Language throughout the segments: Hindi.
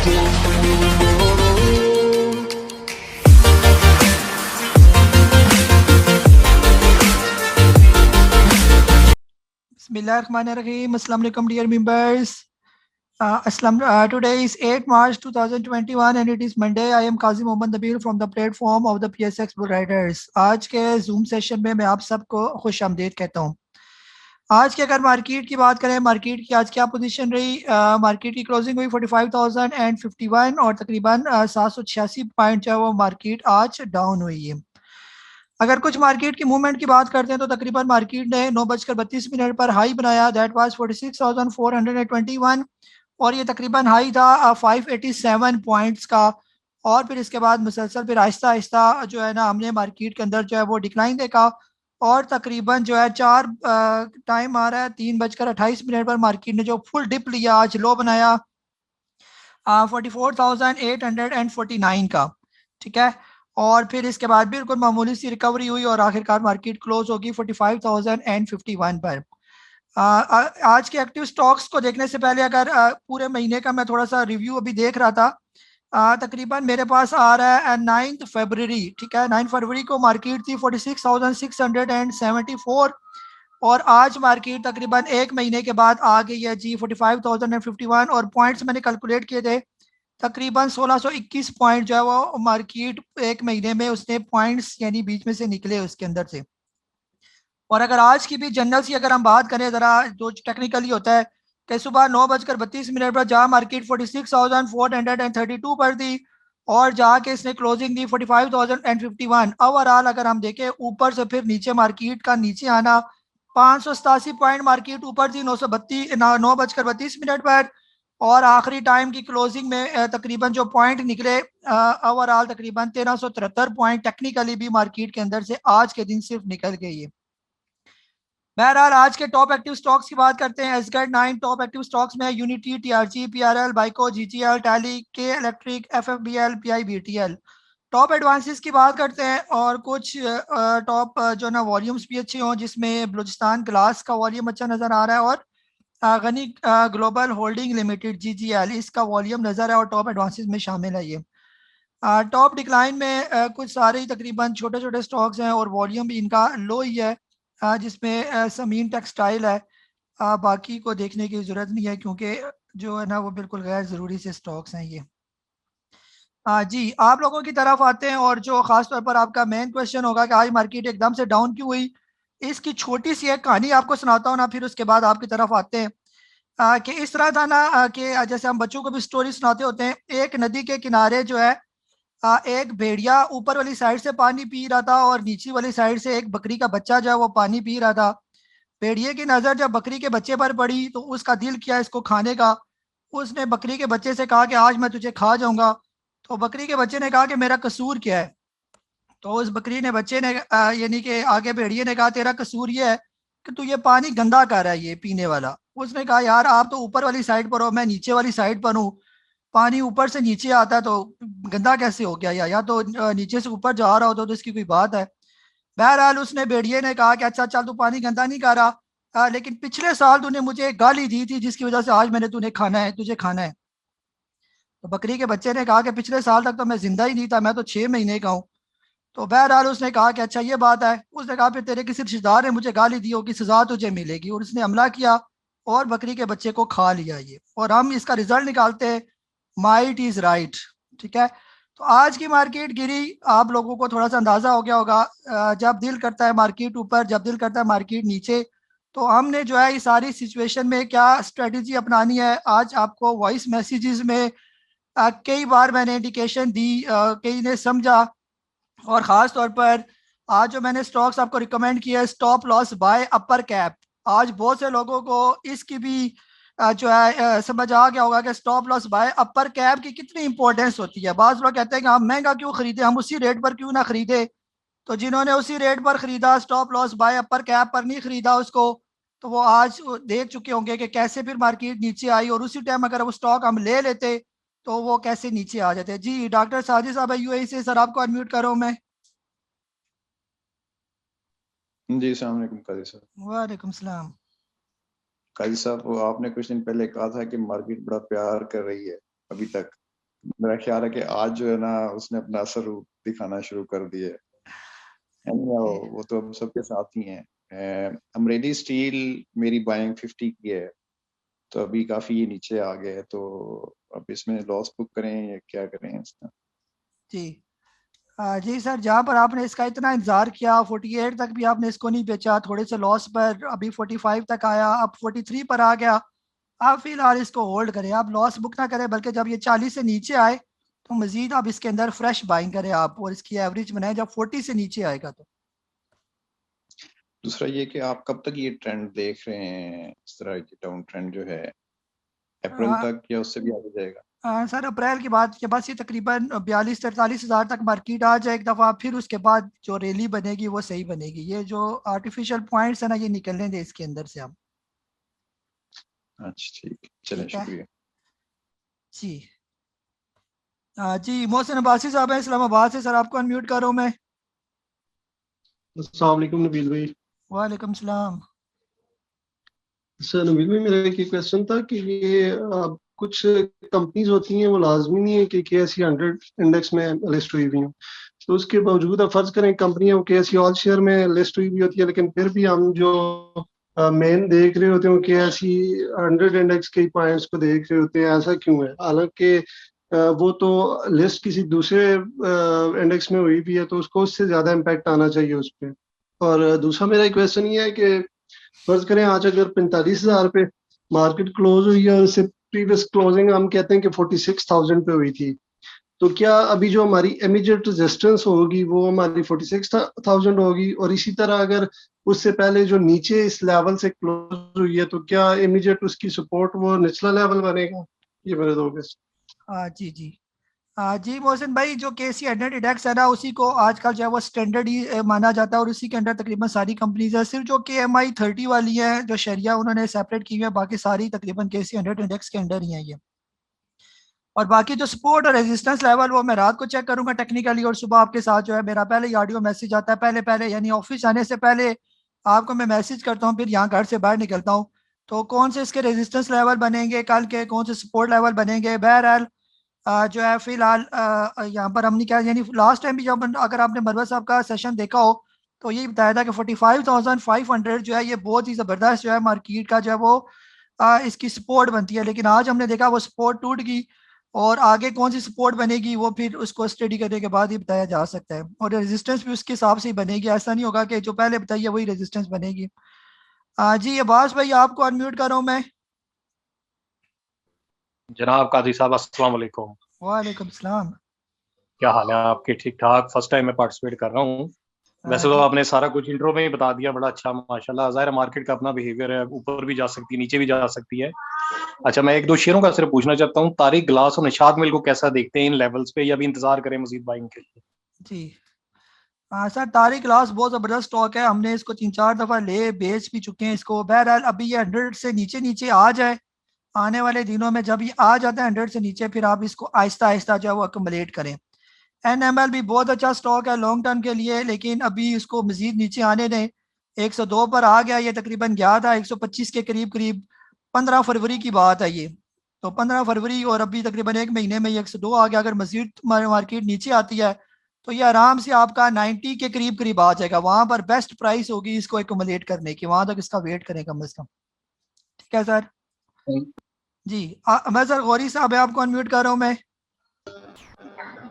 Bismillahirrahmanirrahim. Assalamu alaikum, dear members. Today is 8 March 2021 and it is Monday. I am Qazi Mohammad Nabil from the platform of the PSX Bull Riders. आज के Zoom सेशन में मैं आप सबको खुश आमदीद कहता हूँ। आज की अगर मार्केट की बात करें, मार्केट की आज क्या पोजीशन रही? मार्केट की क्लोजिंग हुई 45,051 और तकरीबन 786 पॉइंट जो है वो मार्केट आज डाउन हुई है। अगर कुछ मार्केट की मूवमेंट की बात करते हैं तो तकरीबन मार्केट ने 9:32 पर हाई बनाया, दैट वाज 46,421 और ये तकरीबन हाई था 587 पॉइंट्स का। और फिर इसके बाद मुसलसल फिर आहिस्ता आहिस्ता जो है ना हमने मार्केट के अंदर जो है वो डिक्लाइन देखा और तकरीबन जो है टाइम आ रहा है 3:28 पर मार्केट ने जो फुल डिप लिया, आज लो बनाया 44,849 का, ठीक है। और फिर इसके बाद बिल्कुल मामूली सी रिकवरी हुई और आखिरकार मार्केट क्लोज होगी 45,051 पर। आज के एक्टिव स्टॉक्स को देखने से पहले अगर पूरे महीने का मैं थोड़ा सा रिव्यू अभी देख रहा था, तकरीबन मेरे पास आ रहा है 9 फरवरी, ठीक है। 9 फरवरी को मार्केट थी 46,674 और आज मार्केट तकरीबन एक महीने के बाद आ गई है जी 45,051 और पॉइंट्स मैंने कैलकुलेट किए थे तकरीबन 1621 पॉइंट जो है वो मार्केट एक महीने में उसने पॉइंट्स यानी बीच में से निकले उसके अंदर से। और अगर आज की भी जनरल की अगर हम बात करें ज़रा, जो टेक्निकली होता है कि सुबह 9:32 पर जहाँ मार्केट 46,432 पर थी और जाके इसने क्लोजिंग दी 45,051। ओवरऑल अगर हम देखें ऊपर से फिर नीचे मार्केट का नीचे आना 587 पॉइंट मार्केट ऊपर थी 9:32 पर और आखिरी टाइम की क्लोजिंग में तकरीबन जो पॉइंट निकले ओवरऑल तकरीबन 1373 पॉइंट टेक्निकली भी मार्केट के अंदर से आज के दिन सिर्फ निकल गई है। बहरहाल आज के टॉप एक्टिव स्टॉक्स की बात करते हैं। एसगेट 9 टॉप एक्टिव स्टॉक्स में यूनिटी, टीआरजी, पीआरएल, बाइको, जीजीएल, टैली, के इलेक्ट्रिक, एफएफबीएल, पीआईबीटीएल। टॉप एडवांसेस की बात करते हैं और कुछ टॉप जो ना वॉल्यूम्स भी अच्छे हों, जिसमें बलूचिस्तान ग्लास का वॉल्यूम अच्छा नज़र आ रहा है और Gani global holding limited GGL इसका वॉल्यूम नज़र है और टॉप एडवांसेस में शामिल है ये। टॉप डिक्लाइन में कुछ सारे ही तकरीबन छोटे छोटे स्टॉक्स हैं और वॉल्यूम भी इनका लो ही है, जिसमें समीन टेक्सटाइल है। बाकी को देखने की ज़रूरत नहीं है क्योंकि जो है ना वो बिल्कुल गैर ज़रूरी से स्टॉक्स हैं ये। जी आप लोगों की तरफ आते हैं और जो ख़ास तौर पर आपका मेन क्वेश्चन होगा कि आज मार्केट एकदम से डाउन क्यों हुई, इसकी छोटी सी एक कहानी आपको सुनाता हूँ ना, फिर उसके बाद आपकी तरफ आते हैं। कि इस तरह था ना कि जैसे हम बच्चों को भी स्टोरी सुनाते होते हैं, एक नदी के किनारे जो है एक भेड़िया ऊपर वाली साइड से पानी पी रहा था और नीचे वाली साइड से एक बकरी का बच्चा जो है वो पानी पी रहा था। भेड़िए की नज़र जब बकरी के बच्चे पर पड़ी तो उसका दिल किया इसको खाने का। उसने बकरी के बच्चे से कहा कि आज मैं तुझे खा जाऊंगा। तो बकरी के बच्चे ने कहा कि मेरा कसूर क्या है? तो उस बकरी ने बच्चे ने यानी कि आगे भेड़िए ने कहा तेरा कसूर ये है कि तू ये पानी गंदा कर रहा है ये पीने वाला। उसने कहा यार आप तो ऊपर वाली साइड पर हो, मैं नीचे वाली साइड पर हूँ, पानी ऊपर से नीचे आता है तो गंदा कैसे हो गया? या तो नीचे से ऊपर जा रहा हो तो इसकी कोई बात है। बहरहाल उसने भेड़िए ने कहा कि अच्छा चल तू पानी गंदा नहीं कर रहा, लेकिन पिछले साल तूने मुझे एक गाली दी थी जिसकी वजह से आज मैंने तुझे खाना है। तो बकरी के बच्चे ने कहा कि पिछले साल तक तो मैं जिंदा ही नहीं था, मैं तो 6 महीने का हूँ। तो बहरहाल उसने कहा कि अच्छा ये बात है। उसने कहा फिर तेरे किसी रिश्तेदार ने मुझे गाली दी होगी, सजा तुझे मिलेगी। और उसने हमला किया और बकरी के बच्चे को खा लिया ये। और हम इसका रिजल्ट निकालते हैं माइट इज राइट, ठीक है। तो आज की मार्केट गिरी, आप लोगों को थोड़ा सा अंदाजा हो गया होगा। जब दिल करता है मार्केट ऊपर, जब दिल करता है मार्केट नीचे, तो हमने जो है इस सारी सिचुएशन में क्या स्ट्रेटजी अपनानी है। आज आपको वॉइस मैसेजेस में कई बार मैंने इंडिकेशन दी, कई ने समझा। और ख़ास तौर पर आज जो मैंने स्टॉक्स आपको रिकमेंड किया है, stop loss bye upper cap, आज बहुत से लोगों को इसकी भी जो है समझ आ गया होगा कि stop loss bye upper cap की कितनी इंपॉर्टेंस होती है। बाज़ लोग कहते हैं कि हम महंगा क्यों खरीदे, हम उसी रेट पर क्यों ना खरीदे। तो जिन्होंने उसी रेट पर खरीदा, stop loss bye upper cap पर नहीं खरीदा उसको, तो वो आज देख चुके होंगे कि कैसे फिर मार्केट नीचे आई और उसी टाइम अगर वो स्टॉक हम ले लेते तो वो कैसे नीचे आ जाते। जी डॉक्टर साजिद साहब यूएई से, सर आपको अनम्यूट कर रहा हूँ मैं। जी अस्सलाम वालेकुम काजी साहब। वालेकुम सलाम। काजी साहब, वो आपने कुछ दिन पहले कहा था कि मार्केट बड़ा प्यार कर रही है अभी तक, मेरा ख्याल है कि आज जो है ना उसने अपना असर दिखाना शुरू कर दिया है। वो तो अब सबके साथ ही है। अमरेली स्टील मेरी बाइंग 50 की है, तो अभी काफी ये नीचे आ गया है, तो अब इसमें लॉस बुक करें या क्या करें इसका? जी जी सर, जहाँ पर आपने इसका इतना इंतजार किया 48 तक भी आपने इसको नहीं बेचा, थोड़े से लॉस पर अभी 45 तक आया, अब 43 पर आ गया। आप फिलहाल इसको होल्ड करें, आप लॉस बुक ना करें, बल्कि जब ये 40 से नीचे आए तो मजीद आप इसके अंदर फ्रेश बाइंग करें आप, और इसकी एवरेज बनाएं जब 40 से नीचे आएगा तो। दूसरा ये कि आप कब तक ये ट्रेंड देख रहे हैं, इस तरह की डाउन ट्रेंड जो है, अप्रैल आ, तक या उससे भी आगे जाएगा? सर अप्रैल की बात के बाद ये तकरीबन 42-43 हज़ार तक मार्केट आ जाए एक दफ़ा, फिर उसके बाद जो रैली बनेगी वो सही बनेगी। ये जो आर्टिफिशियल पॉइंट्स है ना, ये निकलने दें इसके अंदर से हम। अच्छा ठीक, चलें, ठीक है शुक्रिया। जी। जी मोहसिन अब्बासी साहब है इस्लामाबाद से, सर आपको अनम्यूट कर रहा हूँ मैं। अस्सलाम वालेकुम नबील भाई। वालेकुम सलाम। सर नबील भाई, मेरा एक क्वेश्चन था कि ये कुछ कंपनीज होती हैं वो लाजमी नहीं है कि KSE 100 इंडेक्स में लिस्ट हुई हुई हैं, तो उसके बावजूद अब फर्ज करें कंपनियां वो KSE ऑल शेयर में लिस्ट हुई हुई होती है, लेकिन फिर भी हम जो मेन देख रहे होते हैं वो KSE 100 इंडेक्स के पॉइंट्स को देख रहे होते हैं, ऐसा क्यों है? हालांकि वो तो लिस्ट किसी दूसरे इंडेक्स में हुई भी है, तो उसको उससे ज्यादा इम्पैक्ट आना चाहिए उस पर। और दूसरा मेरा क्वेश्चन ये है कि फर्ज करें आज अगर 45,000 पे मार्केट क्लोज हुई है और इससे प्रीवियस क्लोजिंग हम कहते हैं कि 46,000 पे हुई थी, तो क्या अभी जो हमारी इमीडिएट रेजिस्टेंस होगी वो हमारी 46,000 होगी? और इसी तरह अगर उससे पहले जो नीचे इस लेवल से क्लोज हुई है, तो क्या इमीडिएट उसकी सपोर्ट वो निचला लेवल बनेगा? ये मेरे दो क्वेश्चन। जी जी। जी मोहसिन भाई, जो KC 100 इंडेक्स है ना, उसी को आजकल जो है वो स्टैंडर्ड ही माना जाता है, और उसी के अंदर तकरीबन सारी कंपनीज है। सिर्फ जो KMI 30 वाली है जो शरिया उन्होंने सेपरेट की हुई है, बाकी सारी तकरीबन KC 100 इंडेक्स के अंडर ही है ये। और बाकी जो सपोर्ट और रेजिस्टेंस लेवल वो मैं रात को चेक करूंगा टेक्निकली, और सुबह आपके साथ जो है मेरा पहले ही ऑडियो मैसेज आता है, पहले पहले यानी ऑफिस आने से पहले आपको मैं मैसेज करता हूँ, फिर यहाँ घर से बाहर निकलता हूँ। तो कौन से इसके रेजिस्टेंस लेवल बनेंगे कल के, कौन से सपोर्ट लेवल बनेंगे, बहरहाल जो है फिलहाल यहाँ पर हमने क्या, यानी लास्ट टाइम भी जब अगर आपने मरवत साहब का सेशन देखा हो तो यही बताया था कि 45,500 जो है ये बहुत ही ज़बरदस्त जो है मार्केट का जो है वो इसकी सपोर्ट बनती है, लेकिन आज हमने देखा वो सपोर्ट टूट गई। और आगे कौन सी सपोर्ट बनेगी वो फिर उसको स्टडी करने के बाद ही बताया जा सकता है, और रेजिस्टेंस भी उसके हिसाब से ही बनेगी, ऐसा नहीं होगा कि जो पहले बताइए वही रेजिस्टेंस बनेगी। जी अब्बास भाई आपको अनम्यूट कर रहा हूँ मैं। जनाब काजी साहब अस्सलाम वालेकुम। वालेकुम सलाम। क्या हाल है आपके? ठीक ठाक। फर्स्ट टाइम मैं पार्टिसिपेट कर रहा हूँ। वैसे तो जी आपने सारा कुछ इंट्रो में ही बता दिया, बड़ा अच्छा माशाल्लाह। ज़ाहिर है मार्केट का अपना बिहेवियर है, ऊपर भी जा सकती है नीचे भी जा सकती है। अच्छा, मैं एक दो शेयरों का सिर्फ पूछना चाहता हूँ, तारिक ग्लास और निशात मिल को कैसा देखते हैं इन लेवल्स पे, या भी इंतजार करें मजीद बाइंग के लिए? जी। हाँ सर, तारिक क्लास बहुत ज़बरदस्त स्टॉक है, हमने इसको 3-4 दफ़ा ले बेच भी चुके हैं इसको। बहरहाल अभी ये 100 से नीचे नीचे आ जाए, आने वाले दिनों में जब ये आ जाता है 100 से नीचे, फिर आप इसको आहिस्ता आहिस्ता जो है वो अकोमोलेट करें। NML भी बहुत अच्छा स्टॉक है लॉन्ग टर्म के लिए, लेकिन अभी इसको मजीद नीचे आने दें। 102 पर आ गया, ये तकरीबन गया था 125 के करीब करीब। 15 फरवरी की बात है ये, तो 15 फरवरी और अभी तकरीबन एक महीने में ये 102 आ गया। अगर मजीद मार्केट नीचे आती है तो ये आराम से आपका 90 के करीब करीब आ जाएगा, वहां पर बेस्ट प्राइस होगी इसको एकोमोलेट करने की, वहां तक इसका वेट करें कम अज कम। ठीक है सर। जी मैं सर गौरी साहब है, आपको अनम्यूट कर रहा हूँ मैं।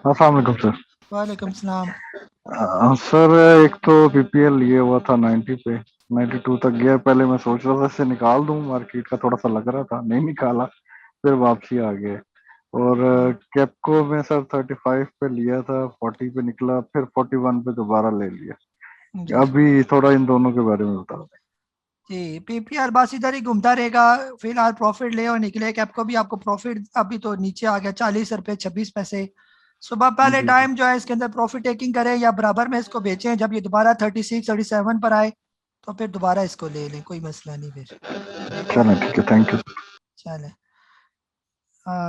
अस्सलाम वालेकुम सर। वालेकुम सलाम। सर एक तो PPL लिए हुआ था 90 पे, 92 तक गया। पहले मैं सोच रहा था इसे निकाल दूं, मार्केट का थोड़ा सा लग रहा था, नहीं निकाला, फिर वापसी आ गए। और कैपको में सर 35 पे लिया था, 40 पे निकला, फिर 41 पे दोबारा ले लिया। जी अभी थोड़ा इन दोनों के बारे में बता दें। जी। PPR बस इधर ही घूमता रहेगा, फिलहाल प्रॉफिट ले और निकले। कैप को भी आपको प्रॉफिट अभी तो नीचे आ गया 40 रुपये 26 पैसे। सुबह पहले जी टाइम जो है इसके अंदर प्रॉफिट टेकिंग करें या बराबर में इसको बेचें, जब ये दोबारा 36-37 पर आए तो फिर दोबारा इसको ले लें, कोई मसला नहीं फिर। चलें, ठीक है, थैंक यू। चले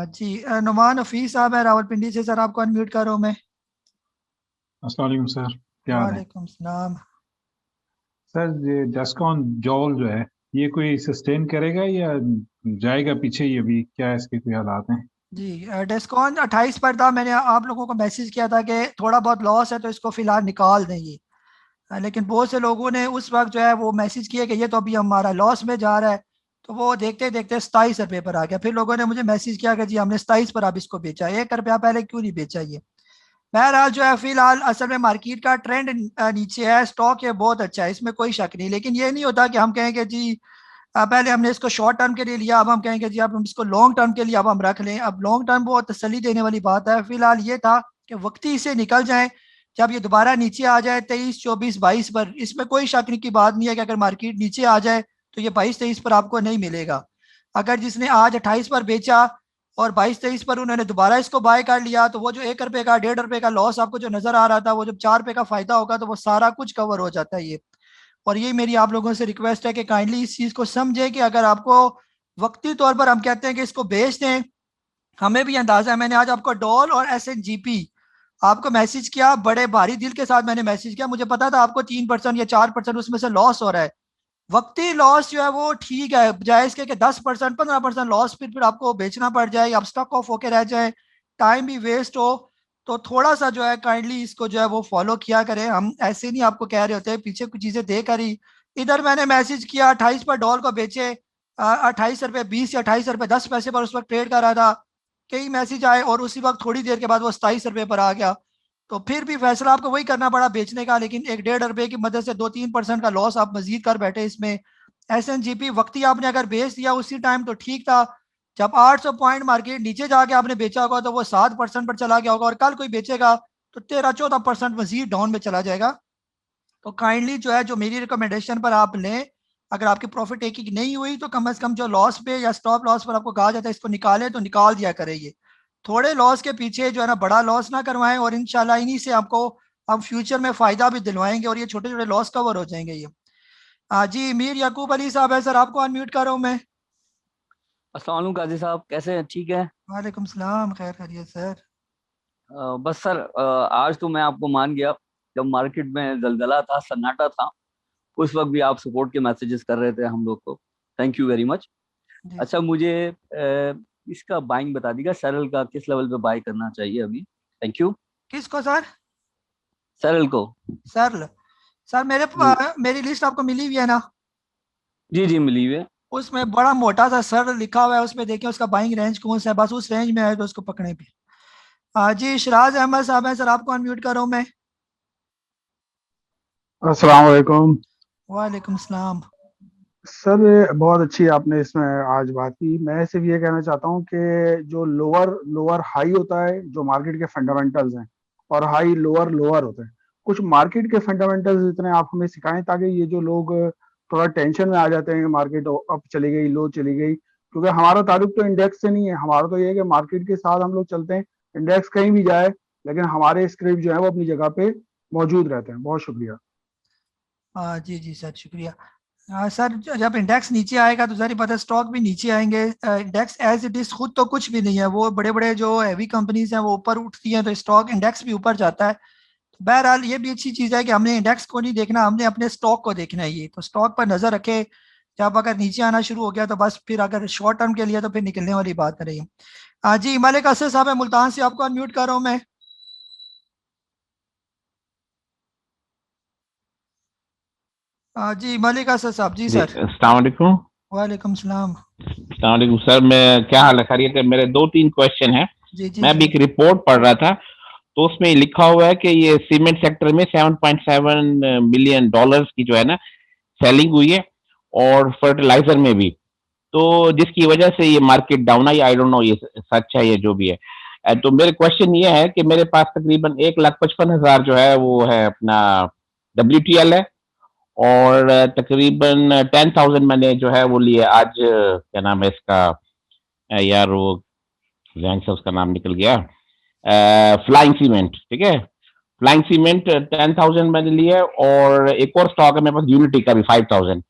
जी। नुमान हफीज साहब है रावलपिंडी से, सर आपको अनम्यूट कर रहा हूँ मैं। अस्सलाम वालेकुम सर, क्या हाल है? वालेकुम सलाम। सर ये जस्कॉन जॉल जो है, ये कोई सस्टेन करेगा या जाएगा पीछे? ये भी क्या है, इसके कोई हालात हैं? जी डिस्काउंट 28 पर था। मैंने आप लोगों को मैसेज किया था कि थोड़ा बहुत लॉस है तो इसको फिलहाल निकाल देंगे, लेकिन बहुत से लोगों ने उस वक्त जो है वो मैसेज किया कि ये तो अभी हमारा लॉस में जा रहा है, तो वो देखते देखते 27 रुपये पर आ गया। फिर लोगों ने मुझे मैसेज किया कि जी हमने 27 पर अब इसको बेचा, 1 रुपया पहले क्यों नहीं बेचा ये। बहरहाल जो है फिलहाल असल में मार्केट का ट्रेंड नीचे है, स्टॉक ये बहुत अच्छा है, इसमें कोई शक नहीं। लेकिन ये नहीं होता कि हम कहेंगे जी पहले हमने इसको शॉर्ट टर्म के लिए लिया, अब हम कहेंगे जी अब हम इसको लॉन्ग टर्म के लिए अब हम रख लें। अब लॉन्ग टर्म बहुत तसल्ली देने वाली बात है। फिलहाल ये था कि वक्ती से निकल जाए, जब ये दोबारा नीचे आ जाए 23, 24, 22 पर, इसमें कोई शक नहीं की बात नहीं है कि अगर मार्केट नीचे आ जाए तो ये 22, 23 पर आपको नहीं मिलेगा। अगर जिसने आज 28 पर बेचा और 22, 23 पर उन्होंने दोबारा इसको बाय कर लिया, तो वो जो 1 रुपए का 1.5 रुपए का लॉस आपको जो नजर आ रहा था, वो जब 4 रुपए का फायदा होगा तो वो सारा कुछ कवर हो जाता है ये। और ये मेरी आप लोगों से रिक्वेस्ट है कि काइंडली इस चीज़ को समझे कि अगर आपको वक्ती तौर पर हम कहते हैं कि इसको बेच दें, हमें भी अंदाजा है। मैंने आज आपको डॉल और SNGP आपको मैसेज किया, बड़े भारी दिल के साथ मैंने मैसेज किया, मुझे पता था आपको 3% या 4% उसमें से लॉस हो रहा है। वक्ती लॉस जो है वो ठीक है, बजाय इसके कि 10%, 15% लॉस फिर आपको बेचना पड़ जाए, आप स्टॉक ऑफ होके रह जाए, टाइम भी वेस्ट हो, तो थोड़ा सा जो है काइंडली इसको जो है वो फॉलो किया करें। हम ऐसे नहीं आपको कह रहे होते, पीछे कुछ चीज़ें देकर ही। इधर मैंने मैसेज किया 28 पर डॉल को बेचे, 28 रुपये 20 या 28 रुपये 10 पैसे पर उस वक्त ट्रेड कर रहा था। कई मैसेज आए और उसी वक्त थोड़ी देर के बाद वो 27 रुपये पर आ गया, तो फिर भी फैसला आपको वही करना पड़ा बेचने का। लेकिन 1-1.5 रुपए की मदद से 2-3% का लॉस आप मजीद कर बैठे इसमें। SNGP वक्ती आपने अगर बेच दिया उसी टाइम तो ठीक था, जब 800 पॉइंट मार्केट नीचे जाके आपने बेचा होगा तो वो 7% पर चला गया होगा, और कल कोई बेचेगा तो 13-14% मजीद डाउन में चला जाएगा। तो काइंडली जो है जो मेरी रिकमेंडेशन पर आप लें, अगर आपकी प्रॉफिट टेकिंग नहीं हुई तो कम से कम जो लॉस पे या स्टॉप लॉस पर आपको कहा जाता है इसको निकालें, तो निकाल दिया करें। ये थोड़े लॉस के पीछे जो है ना बड़ा लॉस ना करवाएं, और इंशाल्लाह इन्हीं से आपको हम फ्यूचर में फ़ायदा भी दिलवाएंगे और ये छोटे छोटे लॉस कवर हो जाएंगे ये। जी मीर याकूब अली साहब है सर, आपको अनम्यूट कर रहा हूँ मैं। अस्सलाम वालेकुम काजी साहब, कैसे हैं? ठीक है। वालेकुम सलाम, खैर खैरियत सर। बस सर, आज तो मैं आपको मान गया। जब मार्केट में जलजला था, सन्नाटा था, उस वक्त भी आप सपोर्ट के मैसेजेस कर रहे थे हम लोग को। Thank you very much. जी अच्छा, मुझे इसका बाइंग बता दीजिएगा, सरल का किस लेवल पे बाय करना चाहिए अभी? Thank you. किसको सर? सरल को। सर सर जी मेरी लिस्ट आपको मिली हुई है ना, जी जी, मिली हुई है। उसमें बड़ा मोटा सा सर लिखा हुआ है, उसमें देखिए उसका बाइंग रेंज कौन सा है, बस उस रेंज में है तो उसको पकड़े भी। जी शराज अहमद साहब है सर, आपको अनम्यूट कर रहा हूँ मैं। अस्सलाम वालेकुम वालेकुम सलाम। सर। बहुत अच्छी आपने इसमें आज बात की। मैं सिर्फ ये कहना चाहता हूँ कि जो लोअर लोअर हाई होता है, जो मार्केट के फंडामेंटल्स हैं, और हाई लोअर लोअर होते हैं। कुछ मार्केट के फंडामेंटल्स इतने आप हमें सिखाएं ताकि ये जो लोग थोड़ा टेंशन में आ जाते हैं, मार्केट अप चली गई, लो चली गई, क्योंकि हमारा ताल्लुक तो इंडेक्स से नहीं है। हमारा तो ये है कि मार्केट के साथ हम लोग चलते हैं, इंडेक्स कहीं भी जाए, लेकिन हमारे स्क्रिप्ट जो है वो अपनी जगह पे मौजूद रहते हैं। बहुत शुक्रिया। जी जी सर, शुक्रिया। सर जब इंडेक्स नीचे आएगा तो ज़ाहिर पता है स्टॉक भी नीचे आएंगे। इंडेक्स एज इट इज़ खुद तो कुछ भी नहीं है, वो बड़े बड़े जो हैवी कंपनीज हैं वो ऊपर उठती हैं तो स्टॉक इंडेक्स भी ऊपर जाता है। तो बहरहाल ये भी अच्छी चीज़ है कि हमने इंडेक्स को नहीं देखना, हमने अपने स्टॉक को देखना है। ये तो स्टॉक पर नज़र रखे, जब अगर नीचे आना शुरू हो गया तो बस फिर अगर शॉर्ट टर्म के लिए तो फिर निकलने वाली बात नहीं है। जी मलिक असद साहब है मुल्तान से, आपको अनम्यूट कर रहा हूँ मैं। जी मलिक असद साहब। जी जी सर। अस्सलाम वालेकुम। वालेकुम सलाम। अस्सलाम वालेकुम सर, मैं क्या हाल है, खैरियत है? मेरे 2-3 क्वेश्चन हैं। जी जी मैं भी जी एक रिपोर्ट पढ़ रहा था, तो उसमें लिखा हुआ है कि ये सीमेंट सेक्टर में 7.7 मिलियन डॉलर्स की जो है ना सेलिंग हुई है, और फर्टिलाइजर में भी, तो जिसकी वजह से ये market down I. I don't know ये सच है, ये जो भी है। तो मेरे क्वेश्चन ये है कि मेरे पास तकरीबन 1,55,000 जो है वो है अपना WTL है, और तकरीबन 10,000 मैंने जो है वो लिए आज, क्या नाम है इसका, यार वो जहन से उसका नाम निकल गया, फ्लाइंग सीमेंट। ठीक है, फ्लाइंग सीमेंट 10,000 मैंने लिए, और एक और स्टॉक है मेरे पास यूनिटी का भी 5,000।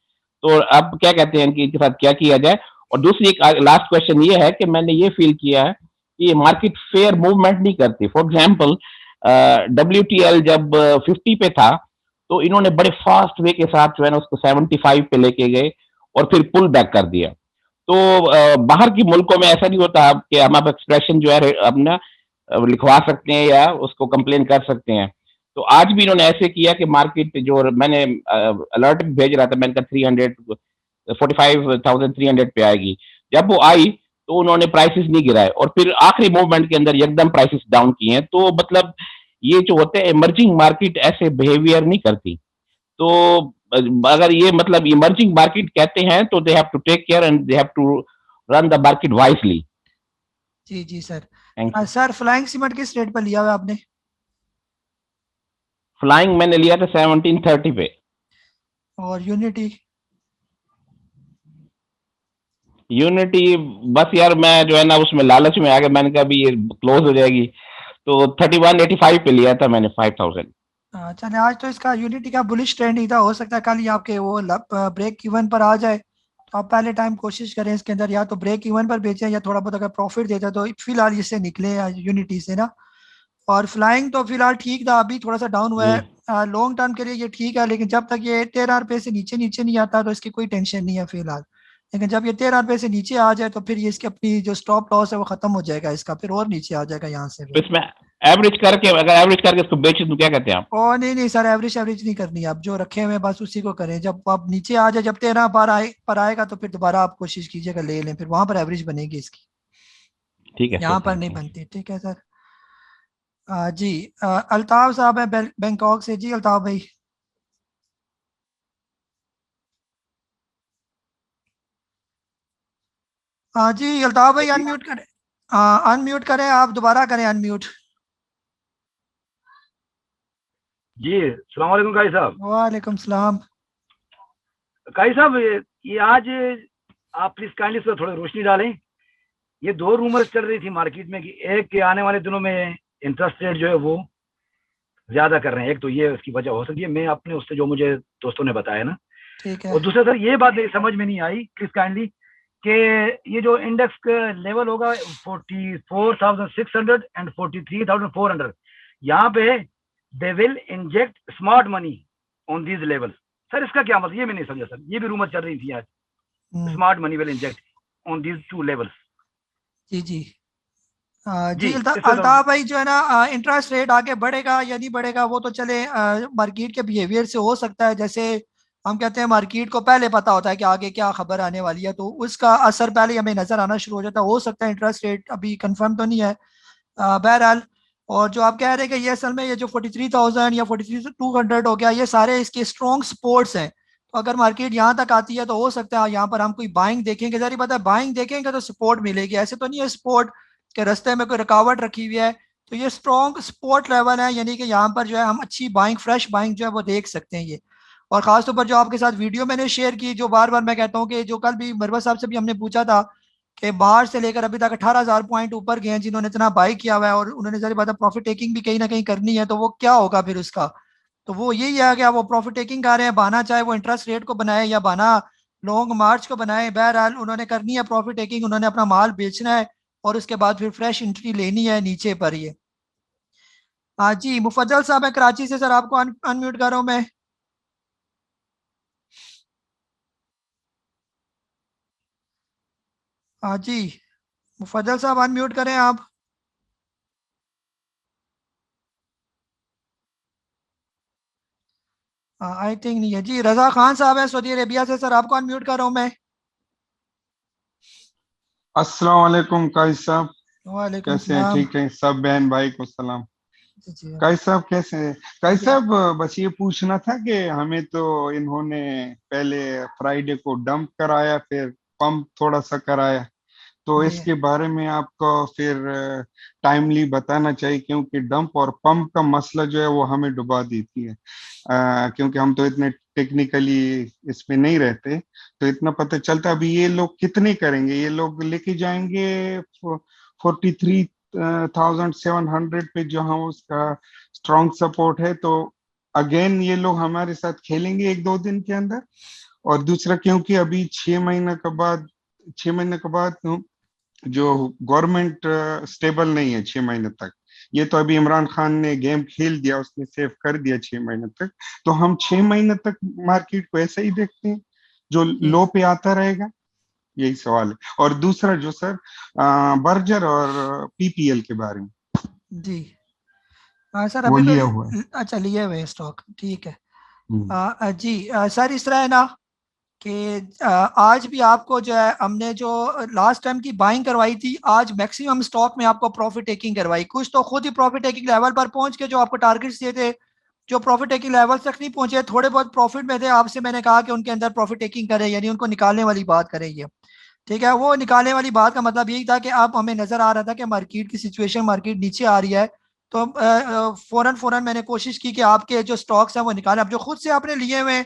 तो अब क्या कहते हैं कि इनके साथ क्या किया जाए? और दूसरी एक लास्ट क्वेश्चन ये है कि मैंने ये फील किया है कि ये मार्केट फेयर मूवमेंट नहीं करती। फॉर एग्जाम्पल, WTL जब 50 पे था, तो इन्होंने बड़े फास्ट वे के साथ जो है ना उसको 75 पे लेके गए और फिर पुल बैक कर दिया। तो बाहर की मुल्कों में ऐसा नहीं होता कि हम आप एक्सप्रेशन जो है अपना लिखवा सकते हैं या उसको कंप्लेन कर सकते हैं। तो आज भी इन्होंने ऐसे किया कि मार्केट जो मैंने अलर्ट भेज रहा था, मैंने कहा 345,300 पे आएगी। जब वो आई तो उन्होंने प्राइसेस नहीं गिराए और फिर आखिरी मूवमेंट के अंदर एकदम प्राइसेस डाउन किए हैं। तो मतलब ये जो होते हैं इमर्जिंग मार्केट ऐसे बिहेवियर नहीं करती। तो अगर ये मतलब इमर्जिंग मार्केट कहते हैं तो they have to take care and they have to run the market wisely. जी जी sir. Thank you. Sir flying cement किस रेट पर लिया हुआ आपने? फ्लाइंग मैंने लिया था 1730 पे। और यूनिटी? यूनिटी बस यार मैं जो है ना उसमें लालच में आ गया, मैंने कहा अभी ये क्लोज हो जाएगी तो 3185 पे लिया था मैंने 5000। चले आज तो इसका यूनिटी का बुलिश ट्रेंड ही था, हो सकता है कल ही आपके वो ब्रेक इवन पर आ जाए। तो आप पहले टाइम कोशिश करें इसके अंदर या तो ब्रेक इवन पर बेचें या थोड़ा बहुत अगर प्रॉफिट देता है तो फिलहाल इससे निकले यूनिटी से ना। और फ्लाइंग तो फिलहाल ठीक था, अभी थोड़ा सा डाउन हुआ है। लॉन्ग टर्म के लिए ये ठीक है, लेकिन जब तक ये 13 रुपये से नीचे नीचे नहीं आता तो इसकी कोई टेंशन नहीं है फिलहाल। लेकिन जब ये 13 रुपये से नीचे आ जाए तो फिर ये इसकी अपनी जो स्टॉप लॉस है वो खत्म हो जाएगा इसका, फिर और नीचे आ जाएगा यहाँ से तो भी। इसमें एवरेज करके अगर एवरेज करके इसको बेचे तो क्या कहते हैं आप? ओ नहीं नहीं सर, एवरेज एवरेज नहीं करनी, आप जो रखे हुए हैं बस उसी को करें। जब आप नीचे आ जाए, जब 13 पर आएगा तो फिर दोबारा आप कोशिश कीजिएगा ले लें, फिर वहां पर एवरेज बनेगी इसकी। ठीक है यहाँ सर, पर नहीं बनती। ठीक है सर। जी अल्ताफ साहब है बैंकॉक से। जी अल्ताफ भाई। हाँ जी अल्ताफ भाई अनम्यूट करें। अनम्यूट करें, आप दोबारा करें अनम्यूट। जी सलाम वालेकुम काई साहब। वालेकुम सलाम। काई साहब ये आज आप प्लीज काइंडली इस पर थोड़ी रोशनी डालें। ये दो रूमर्स चल रही थी मार्केट में कि एक के आने वाले दिनों में इंटरेस्ट रेट जो है वो ज्यादा कर रहे हैं। एक तो ये उसकी वजह हो सकती है, मैं अपने उससे जो मुझे दोस्तों ने बताया ना। ठीक है। और दूसरा सर ये बात समझ में नहीं आई प्लीज काइंडली कि ये जो इंडेक्स का लेवल होगा 44,600 एंड 43,400, यहाँ पे they will inject smart money on these level. Sir इसका क्या मतलब, ये मैं नहीं समझा सर। ये भी रूमर चल रही थी आज, smart money will inject on these two levels. जी जी जी अल्ताफ भाई जो है ना, इंटरेस्ट रेट आगे बढ़ेगा या नहीं बढ़ेगा वो तो चले मार्केट के बिहेवियर से हो सकता है। जैसे हम कहते हैं मार्केट को पहले पता होता है कि आगे क्या खबर आने वाली है, तो उसका असर पहले हमें नजर आना शुरू हो जाता है। हो सकता है इंटरेस्ट रेट अभी कंफर्म तो नहीं है बहरहाल। और जो आप कह रहे हैं कि ये असल में ये जो 43,000 या 43,200 हो गया, ये सारे इसके स्ट्रॉन्ग सपोर्ट्स हैं। तो अगर मार्केट यहाँ तक आती है तो हो सकता है यहाँ पर हम कोई बाइंग देखेंगे। जरिए पता है बाइंग देखेंगे तो सपोर्ट मिलेगी, ऐसे तो नहीं है सपोर्ट के रास्ते में कोई रुकावट रखी हुई है। तो ये स्ट्रॉन्ग सपोर्ट लेवल है, यानी कि यहाँ पर जो है हम अच्छी बाइंग, फ्रेश बाइंग जो है वो देख सकते हैं ये। और खासतौर पर जो आपके साथ वीडियो मैंने शेयर की, जो बार बार मैं कहता हूँ कि जो कल भी मरवा साहब से भी हमने पूछा था कि बाहर से लेकर अभी तक 18,000 पॉइंट ऊपर गए हैं जिन्होंने इतना बाई किया हुआ है, और उन्होंने जरिए बात प्रॉफिट टेकिंग भी कहीं ना कहीं करनी है, तो वो क्या होगा फिर उसका। तो वो यही है कि वो प्रॉफिट टेकिंग कर रहे हैं, बहाना चाहे वो इंटरेस्ट रेट को बनाए या बहाना लॉन्ग मार्च को बनाए, बहरहाल उन्होंने करनी है प्रॉफिट टेकिंग। उन्होंने अपना माल बेचना है और उसके बाद फिर फ्रेश एंट्री लेनी है नीचे पर ये। हाँ जी मुफज्जल साहब है कराची से। सर आपको अनम्यूट कर रहा हूँ मैं। हाँ जी मुफज्जल साहब अनम्यूट करें आप। आई थिंक नहीं है जी। रजा खान साहब है सऊदी अरेबिया से। सर आपको अनम्यूट कर रहा हूँ मैं। अस्सलाम वालेकुम काई साहब, वालेकुम कैसे हैं? सलाम। ठीक है, सब बहन भाई को सलाम। जी काई साहब कैसे हैं? काई साहब बस ये पूछना था कि हमें तो इन्होंने पहले फ्राइडे को डंप कराया, फिर पंप थोड़ा सा कराया, तो इसके बारे में आपको फिर टाइमली बताना चाहिए, क्योंकि डंप और पंप का मसला जो है वो हमें डुबा देती है। क्योंकि हम तो इतने टेक्निकली इसमें नहीं रहते, तो इतना पता चलता। अभी ये लोग कितने करेंगे? ये लोग लेके जाएंगे 43,700 पे, जो हम उसका स्ट्रॉन्ग सपोर्ट है, तो अगेन ये लोग हमारे साथ खेलेंगे एक दो दिन के अंदर। और दूसरा, क्योंकि अभी 6 महीने के बाद जो गवर्नमेंट स्टेबल नहीं है 6 महीने तक। ये तो अभी इमरान खान ने गेम खेल दिया, उसने सेव कर दिया 6 महीने तक। तो हम 6 महीने तक मार्केट को ऐसे ही देखते हैं, जो लो पे आता रहेगा। यही सवाल है। और दूसरा जो सर बर्जर और पीपीएल के बारे में जी हाँ सर, वो अभी तो लिया हुआ है। अच्छा लिए हुए स्टॉक, ठीक है। हम्म। जी सर इस तरह है ना कि आज भी आपको जो है हमने जो लास्ट टाइम की बाइंग करवाई थी, आज मैक्सिमम स्टॉक में आपको प्रॉफिट टेकिंग करवाई। कुछ तो खुद ही प्रॉफिट टेकिंग लेवल पर पहुंच के जो आपको टारगेट्स दिए थे, जो प्रॉफिट टेकिंग लेवल तक नहीं पहुंचे, थोड़े बहुत प्रॉफिट में थे, आपसे मैंने कहा कि उनके अंदर प्रॉफिट टेकिंग करें, यानी उनको निकालने वाली बात करें ये। ठीक है, वो निकालने वाली बात का मतलब यही था कि अब हमें नजर आ रहा था कि मार्केट की सिचुएशन, मार्केट नीचे आ रही है, तो फौरन फौरन मैंने कोशिश की कि आपके जो स्टॉक्स हैं वो निकालें। अब जो खुद से आपने लिए हुए हैं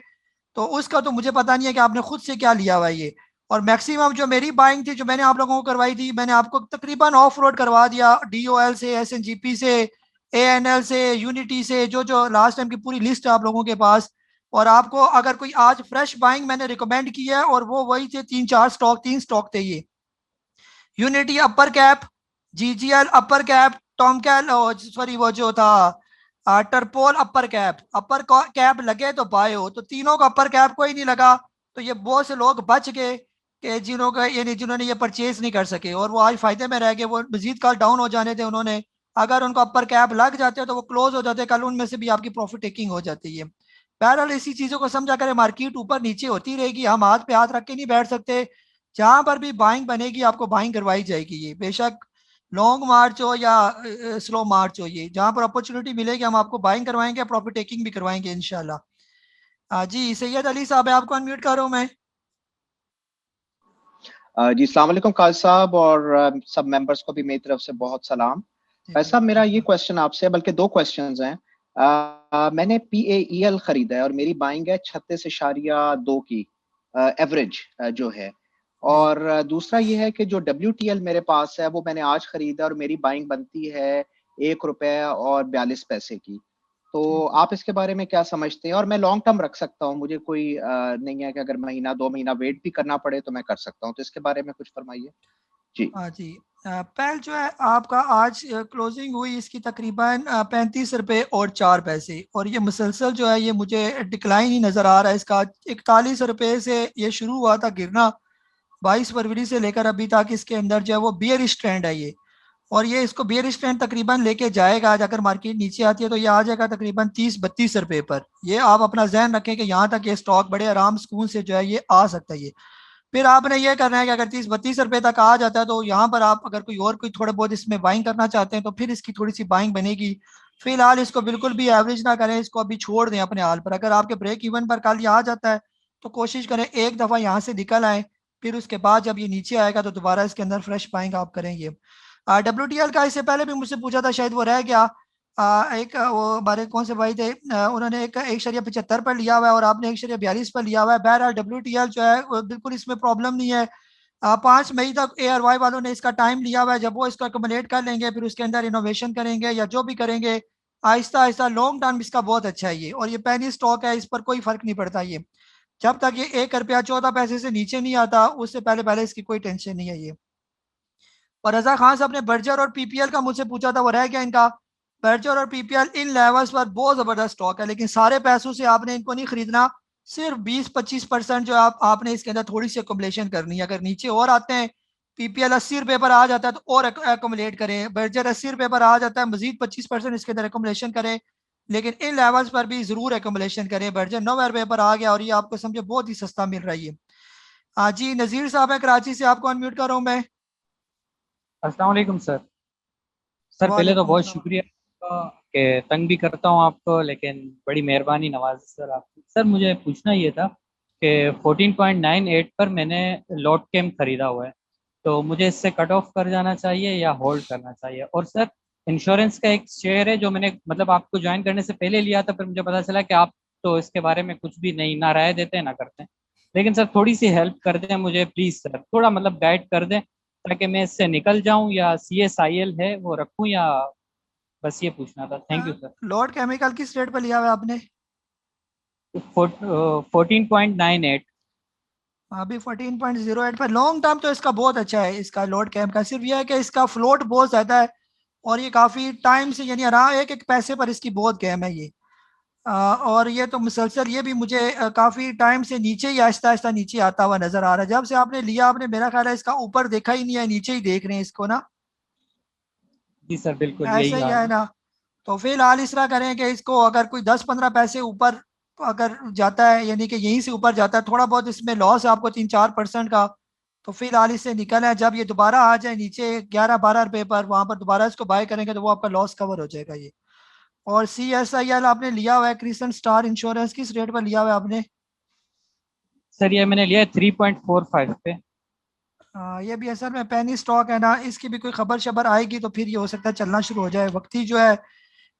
तो उसका तो मुझे पता नहीं है कि आपने खुद से क्या लिया हुआ है ये। और मैक्सिमम जो मेरी बाइंग थी, जो मैंने आप लोगों को करवाई थी, मैंने आपको तकरीबन ऑफ रोड करवा दिया, डीओएल से, एसएनजीपी से, एएनएल से, यूनिटी से, जो जो लास्ट टाइम की पूरी लिस्ट है आप लोगों के पास। और आपको अगर कोई आज फ्रेश बाइंग मैंने रिकमेंड की है, और वो वही थे तीन चार स्टॉक, तीन स्टॉक थे ये। Unity upper cap, GGL upper cap, टॉम कैल, सॉरी वो जो था टर्पोल अपर कैप। अपर कैप लगे तो बाय हो, तो तीनों का अपर कैप कोई नहीं लगा, तो ये बहुत से लोग बच गए कि जिन्होंने ये परचेज नहीं कर सके, और वो आज फायदे में रह गए। वो मजीद कल डाउन हो जाने थे उन्होंने, अगर उनको अपर कैप लग जाते तो वो क्लोज हो जाते, कल उनमें से भी आपकी प्रॉफिट टेकिंग हो जाती है। बहरहाल इसी चीजों को समझा करें, मार्केट ऊपर नीचे होती रहेगी, हम हाथ पे हाथ रख के नहीं बैठ सकते। जहां पर भी बाइंग बनेगी आपको बाइंग करवाई जाएगी, ये बेशक लॉन्ग मार्च हो या स्लो मार्च हो, ये जहां पर अपॉर्चुनिटी मिलेगी हम आपको बाइंग करवाएंगे, प्रॉफिट टेकिंग भी करवाएंगे इंशाल्लाह। जी सैयद अली साहब है, आपको अनम्यूट कर रहा हूं मैं। जी अस्सलाम वालेकुम काज साहब, और सब मेंबर्स को भी मेरी तरफ से बहुत सलाम। भाई साहब मेरा ये क्वेश्चन आपसे, बल्कि दो क्वेश्चंस हैं। मैंने PAEL खरीदा है और मेरी बाइंग है 36.2 की एवरेज जो है, और दूसरा ये है कि जो WTL मेरे पास है वो मैंने आज खरीदा और मेरी बाइंग बनती है ₹1.42 की। तो आप इसके बारे में क्या समझते हैं? और मैं लॉन्ग टर्म रख सकता हूँ, मुझे कोई नहीं है कि अगर महीना 2 महीना वेट भी करना पड़े तो मैं कर सकता हूँ, तो इसके बारे में कुछ फरमाइए जी। हाँ जी, पहल जो है आपका आज क्लोजिंग हुई इसकी तकरीबन 35 रुपए और 4 पैसे, और ये मुसलसल जो है ये मुझे डिक्लाइन ही नज़र आ रहा है इसका। 41 रुपए से ये शुरू हुआ था गिरना 22 फरवरी से लेकर अभी तक, इसके अंदर जो है वो बियरिश ट्रेंड है ये, और ये इसको बियरिश ट्रेंड तकरीबन लेके जाएगा। आज अगर मार्केट नीचे आती है तो ये आ जाएगा तकरीबन 30-32 रुपए पर। ये आप अपना जहन रखें कि यहाँ तक ये स्टॉक बड़े आराम सुकून से जो है ये आ सकता है ये। फिर आपने ये करना है कि अगर 30-32 रुपए तक आ जाता है तो यहाँ पर आप अगर कोई थोड़े बहुत इसमें बाइंग करना चाहते हैं तो फिर इसकी थोड़ी सी बाइंग बनेगी। फिलहाल इसको बिल्कुल भी एवरेज ना करें, इसको अभी छोड़ दें अपने हाल पर। अगर आपके ब्रेक इवन पर कल ये आ जाता है तो कोशिश करें एक दफ़ा यहाँ से निकल आए, फिर उसके बाद जब ये नीचे आएगा तो दोबारा इसके अंदर फ्रेश बाइंग आप करेंगे। WTL का इससे पहले भी मुझसे पूछा था, शायद वो रह गया। एक वो हमारे कौन से भाई थे, उन्होंने 1.75 पर लिया हुआ है और आपने 1.42 पर लिया हुआ है। बहरहाल WTL जो है वो बिल्कुल इसमें प्रॉब्लम नहीं है। 5 मई तक ARY वालों ने इसका टाइम लिया हुआ है, जब वो इसका अकोमोडेट कर लेंगे फिर उसके अंदर इनोवेशन करेंगे या जो भी करेंगे आहिस्ता आहिस्ता, लॉन्ग टर्म इसका बहुत अच्छा है ये। और ये पेनी स्टॉक है, इस पर कोई फर्क नहीं पड़ता ये, जब तक ये ₹1.14 से नीचे नहीं आता उससे पहले पहले इसकी कोई टेंशन नहीं है ये। और रजा खान साहब ने बर्जर और PPL का मुझसे पूछा था, वो रह गया इनका। बर्जर और PPL इन लेवल्स पर बहुत जबरदस्त स्टॉक है, लेकिन सारे पैसों से आपने इनको नहीं खरीदना। सिर्फ 20-25% जो आपने इसके अंदर थोड़ी सी अकोमोलेशन करनी है। अगर नीचे और आते हैं, PPL 80 रुपए पर आ जाता है तो और अकोमोलेट करें, बर्जर 80 रुपए पर आ जाता है मजीद 25% इसके अंदर अकोमोलेशन करें, लेकिन इन लेवल्स पर भी जरूर अकोमोलेशन करें। बर्जर 90 रुपए पर आ गया और ये आपको समझे बहुत ही सस्ता मिल रही है। हाँ जी, नजीर साहब है कराची से, आपको अनम्यूट कर रहा हूँ मैं। अस्सलाम वालेकुम सर। सर पहले तो बहुत शुक्रिया आपका कि तंग भी करता हूँ आपको, लेकिन बड़ी मेहरबानी नवाज सर आपकी। सर मुझे पूछना ये था कि 14.98 पर मैंने लॉट कैम खरीदा हुआ है, तो मुझे इससे कट ऑफ कर जाना चाहिए या होल्ड करना चाहिए? और सर इंश्योरेंस का एक शेयर है जो मैंने मतलब आपको ज्वाइन करने से पहले लिया था, फिर मुझे पता चला कि आप तो इसके बारे में कुछ भी नहीं, ना राय देते ना करते हैं। लेकिन सर थोड़ी सी हेल्प कर दें मुझे प्लीज़ सर, थोड़ा मतलब गाइड कर दें ताकि मैं इससे निकल जाऊं, या CSIL है वो रखूं, या बस ये पूछना था। Thank you sir. Lord chemical किस रेट पर लिया हुआ है आपने? 14.98। अभी 14.08 पर। लॉन्ग टर्म तो इसका बहुत अच्छा है, इसका लॉर्ड कैम का। सिर्फ यह है कि इसका फ्लोट बहुत ज्यादा है और ये काफी टाइम से, यानी आराम एक एक पैसे पर इसकी बहुत गेम है ये। और ये तो मुसलसल ये भी मुझे काफी टाइम से नीचे ही आहिस्ता आहिस्ता नीचे आता हुआ नजर आ रहा है। जब से आपने लिया आपने मेरा ख्याल है इसका ऊपर देखा ही नहीं है, नीचे ही देख रहे हैं इसको ना। जी सर बिल्कुल ऐसा यही ही हाल है ना। तो फिलहाल इस तरह करें कि इसको अगर कोई 10-15 पैसे ऊपर अगर जाता है, यानी कि यहीं से ऊपर जाता है, थोड़ा बहुत इसमें लॉस है आपको 3-4% का, तो फिलहाल इससे निकल है। जब ये दोबारा आ जाए नीचे 11-12 रुपए पर, वहां पर दोबारा इसको बाय करेंगे तो वो आपका लॉस कवर हो जाएगा ये। और CSIL आपने लिया हुआ है, क्रिसन स्टार इंश्योरेंस, किस रेट पर लिया हुआ है आपने? सर। ये मैंने लिया है 3.45 पे। ये भी असल में पेनी स्टॉक है ना, इसकी भी कोई खबर शबर आएगी तो फिर ये हो सकता है चलना शुरू हो जाए। वक्ती जो है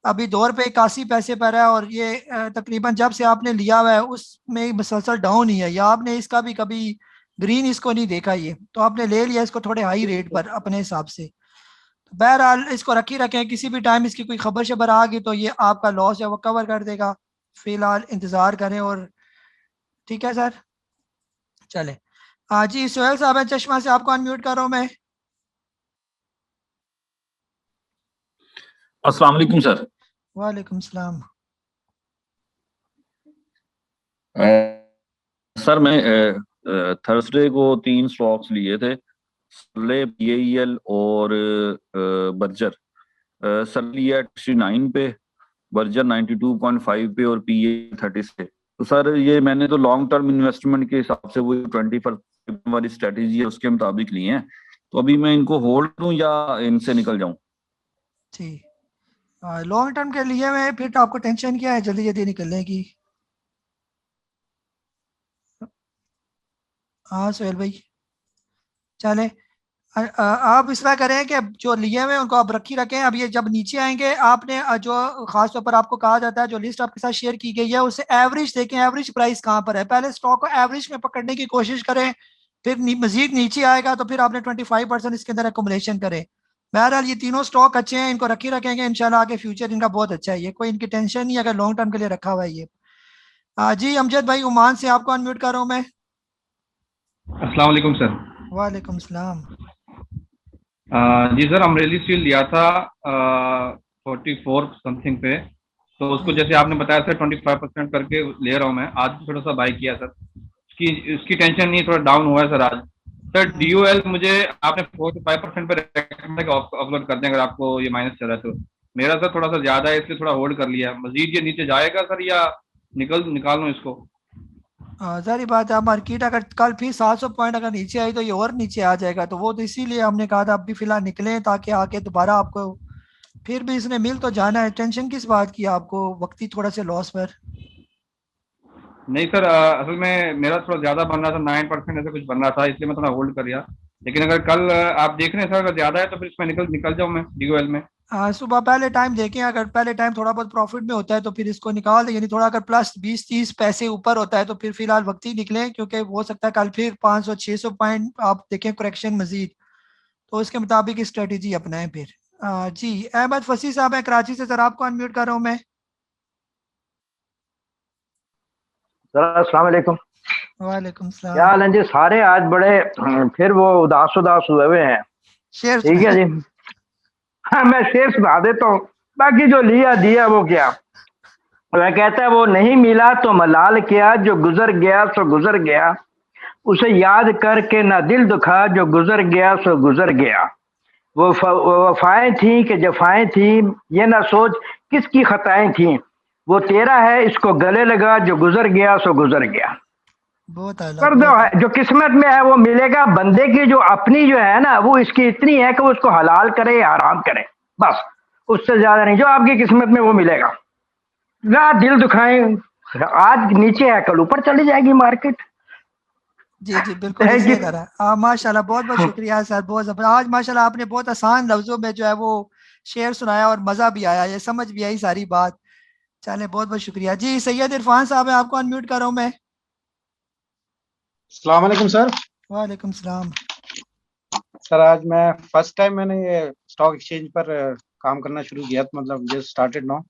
अभी $2.81 पर है, और ये तकरीबन जब से आपने लिया हुआ है उसमें मुसलसल डाउन ही है, या आपने इसका भी कभी ग्रीन इसको नहीं देखा, ये तो आपने ले लिया इसको थोड़े हाई रेट पर अपने हिसाब से। तो बहरहाल इसको रखी रखें, किसी भी टाइम इसकी कोई खबर शबर आ गई तो ये आपका लॉस है वो कवर कर देगा। फिलहाल इंतज़ार करें। और ठीक है सर, चले। हाँ जी, सोहेल साहब है चश्मा से, आपको अनम्यूट कर रहा हूँ मैं। अस्सलाम वालेकुम सर। वालेकुम सलाम। सर मैं थर्सडे को 3 स्टॉक्स लिए थे, सरले, BAEL और बर्जर। सर लिया 69 पे, बर्जर 92.5 पे और PE 30 पे। तो सर ये मैंने तो लॉन्ग टर्म इन्वेस्टमेंट के हिसाब से वो 20% वाली स्ट्रेटेजी है उसके मुताबिक लिए हैं। तो अभी मैं इनको होल्ड दूं या इनसे निकल जाऊं? जी, लॉन्ग टर्म के लिए मैं फिर तो आपको टेंशन क्या है जल्दी जल्दी निकलने की? हाँ सोहेल भाई, चले। आप इस तरह करें कि जो लिए हुए उनको आप रखी रखें। अब ये जब नीचे आएंगे आपने जो खास तौर पर आपको कहा जाता है, जो लिस्ट आपके साथ शेयर की गई है उससे एवरेज देखें, एवरेज प्राइस कहाँ पर है। पहले स्टॉक को एवरेज में पकड़ने की कोशिश करें, फिर मजीद नीचे आएगा तो फिर आपने 25% इसके अंदर एकोमोडेशन करें। बहरहाल ये तीनों स्टॉक अच्छे हैं, इनको रखी रखेंगे इंशाल्लाह आगे फ्यूचर इनका बहुत अच्छा है। ये कोई इनकी टेंशन नहीं, अगर लॉन्ग टर्म के लिए रखा हुआ है ये। जी अमजद भाई ओमान से, आपको अनम्यूट कर रहा हूँ मैं। अस्सलाम वालेकुम सर। वालेकुम सलाम। जी सर, अमरेली स्टील लिया था 44 समथिंग पे, तो उसको जैसे आपने बताया सर 25% करके ले रहा हूँ मैं। आज थोड़ा सा बाई किया सर, उसकी टेंशन नहीं, थोड़ा डाउन हुआ है सर आज। सर DOL मुझे आपने 4-5% पे रेकमेंड अपलोड कर दें अगर आपको ये माइनस चल रहा है तो। मेरा सर थोड़ा सा ज्यादा है इसलिए थोड़ा होल्ड कर लिया। मजीद ये नीचे जाएगा सर या निकाल लूँ इसको? सारी बात है, मार्केट अगर कल फिर 700 पॉइंट अगर नीचे आई तो ये और नीचे आ जाएगा, तो वो तो इसीलिए हमने कहा था अभी फिलहाल निकलें ताकि आके दोबारा आपको फिर भी इसने मिल तो जाना है। टेंशन किस बात की आपको वक्ती थोड़ा से लॉस पर? नहीं सर, असल में मेरा थोड़ा ज्यादा बन रहा था, 9% ऐसे कुछ बन रहा था, इसलिए मैं थोड़ा होल्ड कर दिया। लेकिन अगर कल आप देख रहे हैं सर अगर ज्यादा है तो फिर इसमें निकल जाऊँ मैं DOL में। सुबह पहले टाइम देखें, अगर पहले टाइम थोड़ा बहुत प्रॉफिट में होता है तो फिर इसको निकाल दें, यानी थोड़ा अगर प्लस 20-30 पैसे ऊपर होता है तो फिर फिलहाल वक्त ही निकलें, क्योंकि हो सकता है कल फिर 500-600 पॉइंट आप देखें करेक्शन मजीद, तो इसके मुताबिक स्ट्रेटेजी अपनाएं फिर। जी अहमद फसी साहब है कराची से, सर आपको अनम्यूट कर रहा हूँ मैं। सर अस्सलाम वालेकुम। वालेकुम सलाम। क्या हाल है जी? सारे आज बड़े फिर वो उदास हुए हुए हैं। ठीक है जी। हाँ मैं शेर सुना देता हूँ, बाकी जो लिया दिया वो क्या। वह कहता है वो नहीं मिला तो मलाल किया, जो गुजर गया सो गुजर गया, उसे याद करके ना दिल दुखा, जो गुजर गया सो गुजर गया। वो वफाएं थी कि जफाएं थी, ये ना सोच किसकी खताएं थी, वो तेरा है इसको गले लगा, जो गुजर गया सो गुजर गया। बहुत पर जो किस्मत में है वो मिलेगा। बंदे की जो अपनी जो है ना वो इसकी इतनी है कि वो उसको हलाल करे या हराम करे, बस उससे ज्यादा नहीं। जो आपकी किस्मत में वो मिलेगा। ना दिल दुखाएं, आज नीचे है कल ऊपर चली जाएगी मार्केट। जी जी बिल्कुल इसी तरह। माशाल्लाह, बहुत बहुत शुक्रिया सर, बहुत जबरदस्त। आज माशाल्लाह आपने बहुत आसान लफ्जों में जो है वो शेर सुनाया और मजा भी आया, ये समझ भी आई सारी बात। चले बहुत बहुत शुक्रिया। जी सैयद इरफान साहब है, आपको अनम्यूट कर रहा हूँ मैं। अस्सलाम वालेकुम सर। वालेकुम सलाम। सर आज मैं फर्स्ट टाइम मैंने ये स्टॉक एक्सचेंज पर काम करना शुरू किया, मतलब जस्ट स्टार्टेड नाउ।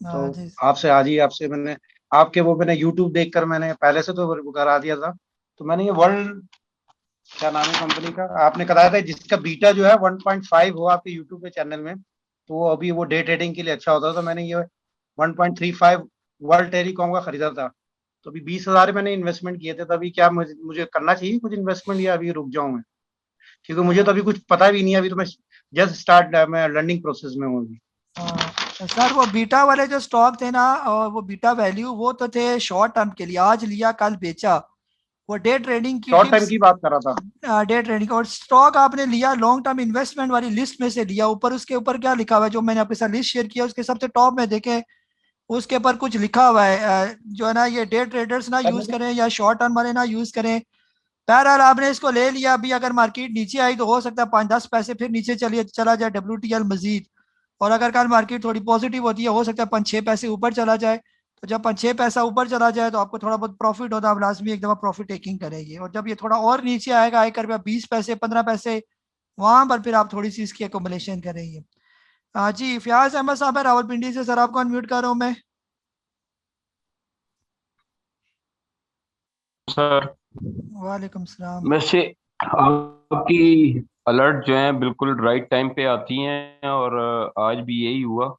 तो आपसे आज ही आपसे मैंने आपके वो मैंने यूट्यूब देखकर मैंने पहले से तो करा दिया था। तो मैंने ये वर्ल्ड क्या नाम है कंपनी का आपने कराया था जिसका बीटा जो है 1.5 हो आपके यूट्यूब के चैनल में, तो वो अभी वो डे ट्रेडिंग के लिए अच्छा होता है। तो मैंने ये 1.35 वर्ल्ड टेलीकॉम का खरीदा था, तो अभी 20,000 मैंने इन्वेस्टमेंट किए थे। तभी क्या मुझे करना चाहिए कुछ इन्वेस्टमेंट, या अभी रुक जाऊं मैं? क्योंकि मुझे तो अभी कुछ पता भी नहीं है, अभी तो मैं जस्ट स्टार्ट, मैं लर्निंग प्रोसेस में हूँ अभी। सर वो बीटा वाले जो स्टॉक थे ना, और वो बीटा वैल्यू, वो तो थे शॉर्ट टर्म के लिए, आज लिया कल बेचा, वो डे ट्रेडिंग की शॉर्ट टाइम की बात कर रहा था। Day trading. और स्टॉक आपने लिया लॉन्ग टर्म इन्वेस्टमेंट वाली लिस्ट में से लिया, ऊपर उसके ऊपर क्या लिखा हुआ है, जो मैंने आपके साथ लिस्ट शेयर किया उसके सबसे टॉप में देखें, उसके ऊपर कुछ लिखा हुआ है जो है ना, ये डे ट्रेडर्स ना यूज करें या शॉर्ट टर्म वाले ना यूज करें। बहरहाल आपने इसको ले लिया, अभी अगर मार्केट नीचे आई तो हो सकता है 5-10 पैसे फिर नीचे चला जाए WTL मजीद, और अगर कल मार्केट थोड़ी पॉजिटिव होती है हो सकता है 5-6 पैसे ऊपर चला जाए। तो जब 5-6 पैसा ऊपर चला जाए तो आपको थोड़ा बहुत प्रॉफिट होता है, आप लाजमी एक दफा प्रॉफिट टेकिंग करेंगे। और जब ये थोड़ा और नीचे आएगा, आएकर 20 पैसे 15 पैसे, वहां पर फिर आप थोड़ी सी इसकी एकोमोलेशन करेंगे। जी फयाज अहमद साहब है रावलपिंडी से, सर आपको अनम्यूट कर रहा हूँ मैं। सर वालेकुम सलाम। वैसे आपकी अलर्ट जो है बिल्कुल राइट टाइम पे आती हैं, और आज भी यही हुआ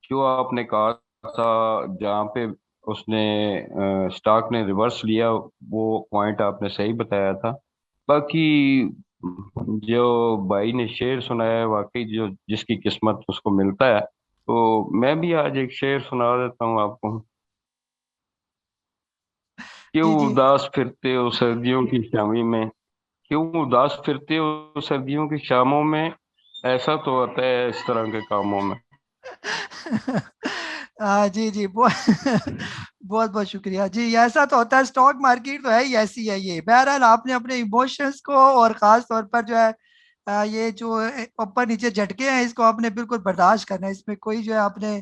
जो आपने कहा था, जहाँ पे उसने स्टॉक ने रिवर्स लिया, वो पॉइंट आपने सही बताया था। बाकी जो भाई ने शेर सुनाया है, वाकई जो जिसकी किस्मत उसको मिलता है। तो मैं भी आज एक शेर सुना देता हूँ आपको। क्यों उदास फिरते हो सर्दियों की शामी में, क्यों उदास फिरते हो सर्दियों की शामों में, ऐसा तो होता है इस तरह के कामों में। जी जी बहुत बहुत शुक्रिया जी। ऐसा तो होता है, स्टॉक मार्केट तो है ही ऐसी है ये। बहरहाल आपने अपने इमोशंस को और ख़ास तौर पर जो है ये जो ऊपर नीचे झटके हैं, इसको आपने बिल्कुल बर्दाश्त करना है, इसमें कोई जो है आपने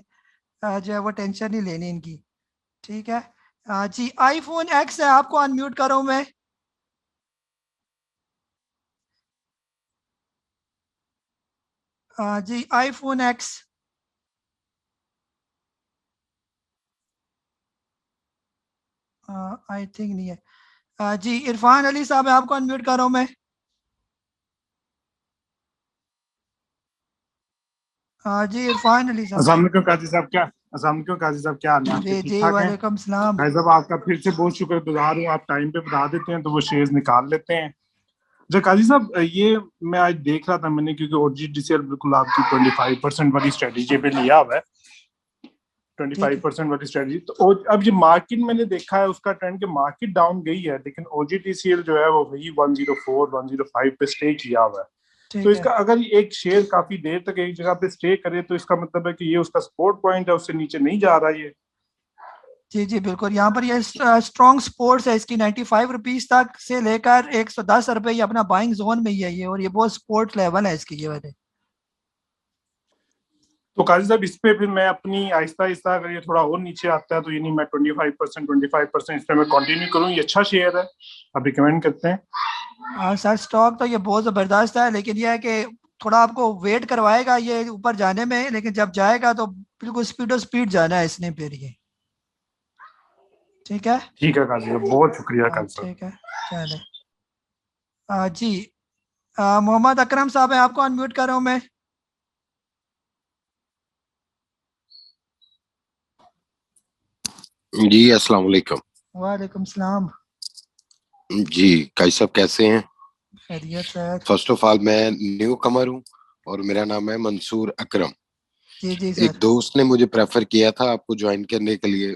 जो है वो टेंशन नहीं लेनी इनकी, ठीक है। जी iPhone X है, आपको अनम्यूट कर रहा हूँ मैं। जी iPhone X। आई थिंक नहीं है। जी इरफान अली साहब है, आपको अनम्यूट कर रहा हूँ मैं। जी इरफान अली साहब। अस्सलाम वालेकुम काजी साहब, क्या अस्सलाम वालेकुम काजी साहब, क्या हाल है आपके? जी ठीक जी ठाक हैं? वालेकुम सलाम। भाई साहब आपका फिर से बहुत शुक्रगुजार हूँ, आप टाइम पे बता देते हैं तो वो शेयर्स निकाल लेते हैं। जो काजी साहब ये मैं आज देख रहा था मैंने, क्योंकि OGDCL बिल्कुल आपकी 25% वाली स्ट्रेटेजी पे लिया हुआ है, 25% वाली स्ट्रेटेजी। तो अब ये मार्केट मैंने देखा है उसका ट्रेंड, कि मार्केट डाउन गई है लेकिन OGDCL जो है वो वही 104 105 पे स्टे किया हुआ है। तो इसका अगर एक शेयर काफी देर तक एक जगह पे स्टे करे तो इसका मतलब है कि ये उसका सपोर्ट पॉइंट है, उससे नीचे नहीं जा रहा ये। जी जी बिल्कुल, यहाँ पर ये स्ट्रॉन्ग सपोर्ट्स है इसकी 95 रुपीज तक से लेकर 110 रुपए, ये अपना बाइंग जोन में ही है ये, और ये बहुत सपोर्ट लेवल है इसकी ये वाले। तो काजी साहब इस पे फिर मैं अपनी आहिस्ता आहिस्ता, अगर ये थोड़ा और नीचे आता है तो यानी मैं 25% इस पे मैं कंटिन्यू करूँ, ये अच्छा शेयर है, आप रिकमेंड करते हैं? सर स्टॉक तो ये बहुत ज़बरदस्त है, लेकिन यह है कि थोड़ा आपको वेट करवाएगा ये ऊपर जाने में, लेकिन जब जाएगा तो बिल्कुल स्पीड जाना है इसने फिर ये, ठीक है। ठीक है काजी साहब, बहुत शुक्रिया काजी साहब। ठीक है चले। जी मोहम्मद अकरम साहब है, आपको अनम्यूट कर रहा हूँ मैं। जी अस्सलाम वालेकुम। वालेकुम सलाम। जी काजी साहब कैसे हैं? खैरियत सर। फर्स्ट ऑफ ऑल मैं न्यू कमर हूँ और मेरा नाम है मंसूर अकरम। जी जी सर। एक दोस्त ने मुझे प्रेफर किया था आपको ज्वाइन करने के लिए,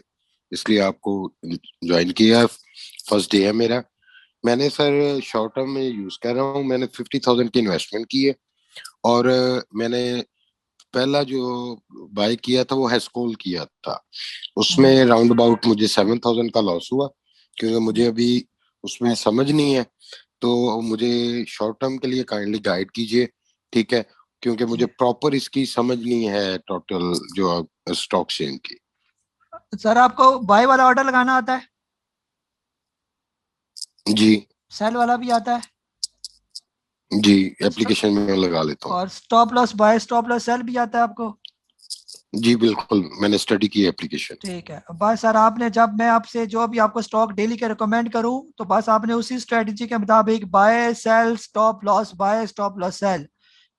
इसलिए आपको ज्वाइन किया। फर्स्ट डे है मेरा। मैंने सर शॉर्ट टर्म में यूज कर रहा हूँ, मैंने 50,000 की इन्वेस्टमेंट की है, और मैंने पहला जो बाय किया था वो हैस्कोल किया था, उसमें राउंड अबाउट मुझे 7,000 का लॉस हुआ, क्योंकि मुझे अभी उसमें समझ नहीं है, तो मुझे शॉर्ट टर्म के लिए काइंडली गाइड कीजिए, ठीक है, क्योंकि मुझे प्रॉपर इसकी समझ नहीं है टोटल जो स्टॉक चेन की। सर आपको बाय वाला ऑर्डर लगाना आता है? जी। सेल वाला भी आता है? जी एप्लीकेशन में लगा लेता हूँ। और stop loss buy stop loss sell भी आता है आपको? जी बिल्कुल, मैंने स्टडी की एप्लीकेशन। ठीक है, बस सर आपने, जब मैं आपसे जो भी आपको स्टॉक डेली के रिकमेंड करूं तो बस आपने उसी स्ट्रेटजी के मुताबिक buy sell stop loss buy stop loss sell,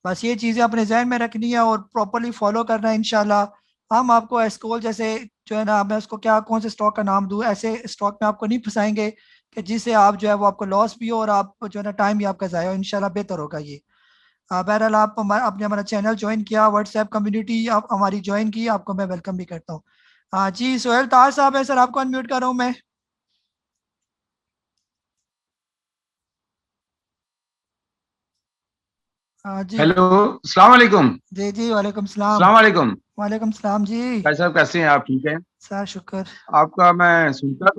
बस ये चीज़ें अपने जहन में रखनी है और प्रॉपरली फॉलो करना है। इंशाल्लाह हम आपको एस्कोल जैसे जो है ना, मैं उसको क्या कौन से स्टॉक का नाम दूं, ऐसे स्टॉक में आपको नहीं फंसाएंगे कि जिससे आप जो है वो आपको लॉस भी हो और आप जो है ना टाइम भी आपका ज़ाया हो। इंशाल्लाह बेहतर होगा ये। बहरहाल आप आपने हमारा चैनल ज्वाइन किया, व्हाट्सएप कम्युनिटी आप हमारी ज्वाइन की, आपको मैं वेलकम भी करता हूँ। हाँ जी, सोहेल तार साहब है सर, आपको अनम्यूट कर रहा हूँ मैं। हाँ जी हेलो, अस्सलाम वालेकुम। जी जी, वालेकुम सलाम। अस्सलाम वालेकुम। वालेकुम सलाम जी। भाई साहब कैसे हैं आप? ठीक हैं? सर शुक्र। आपका मैं सुनता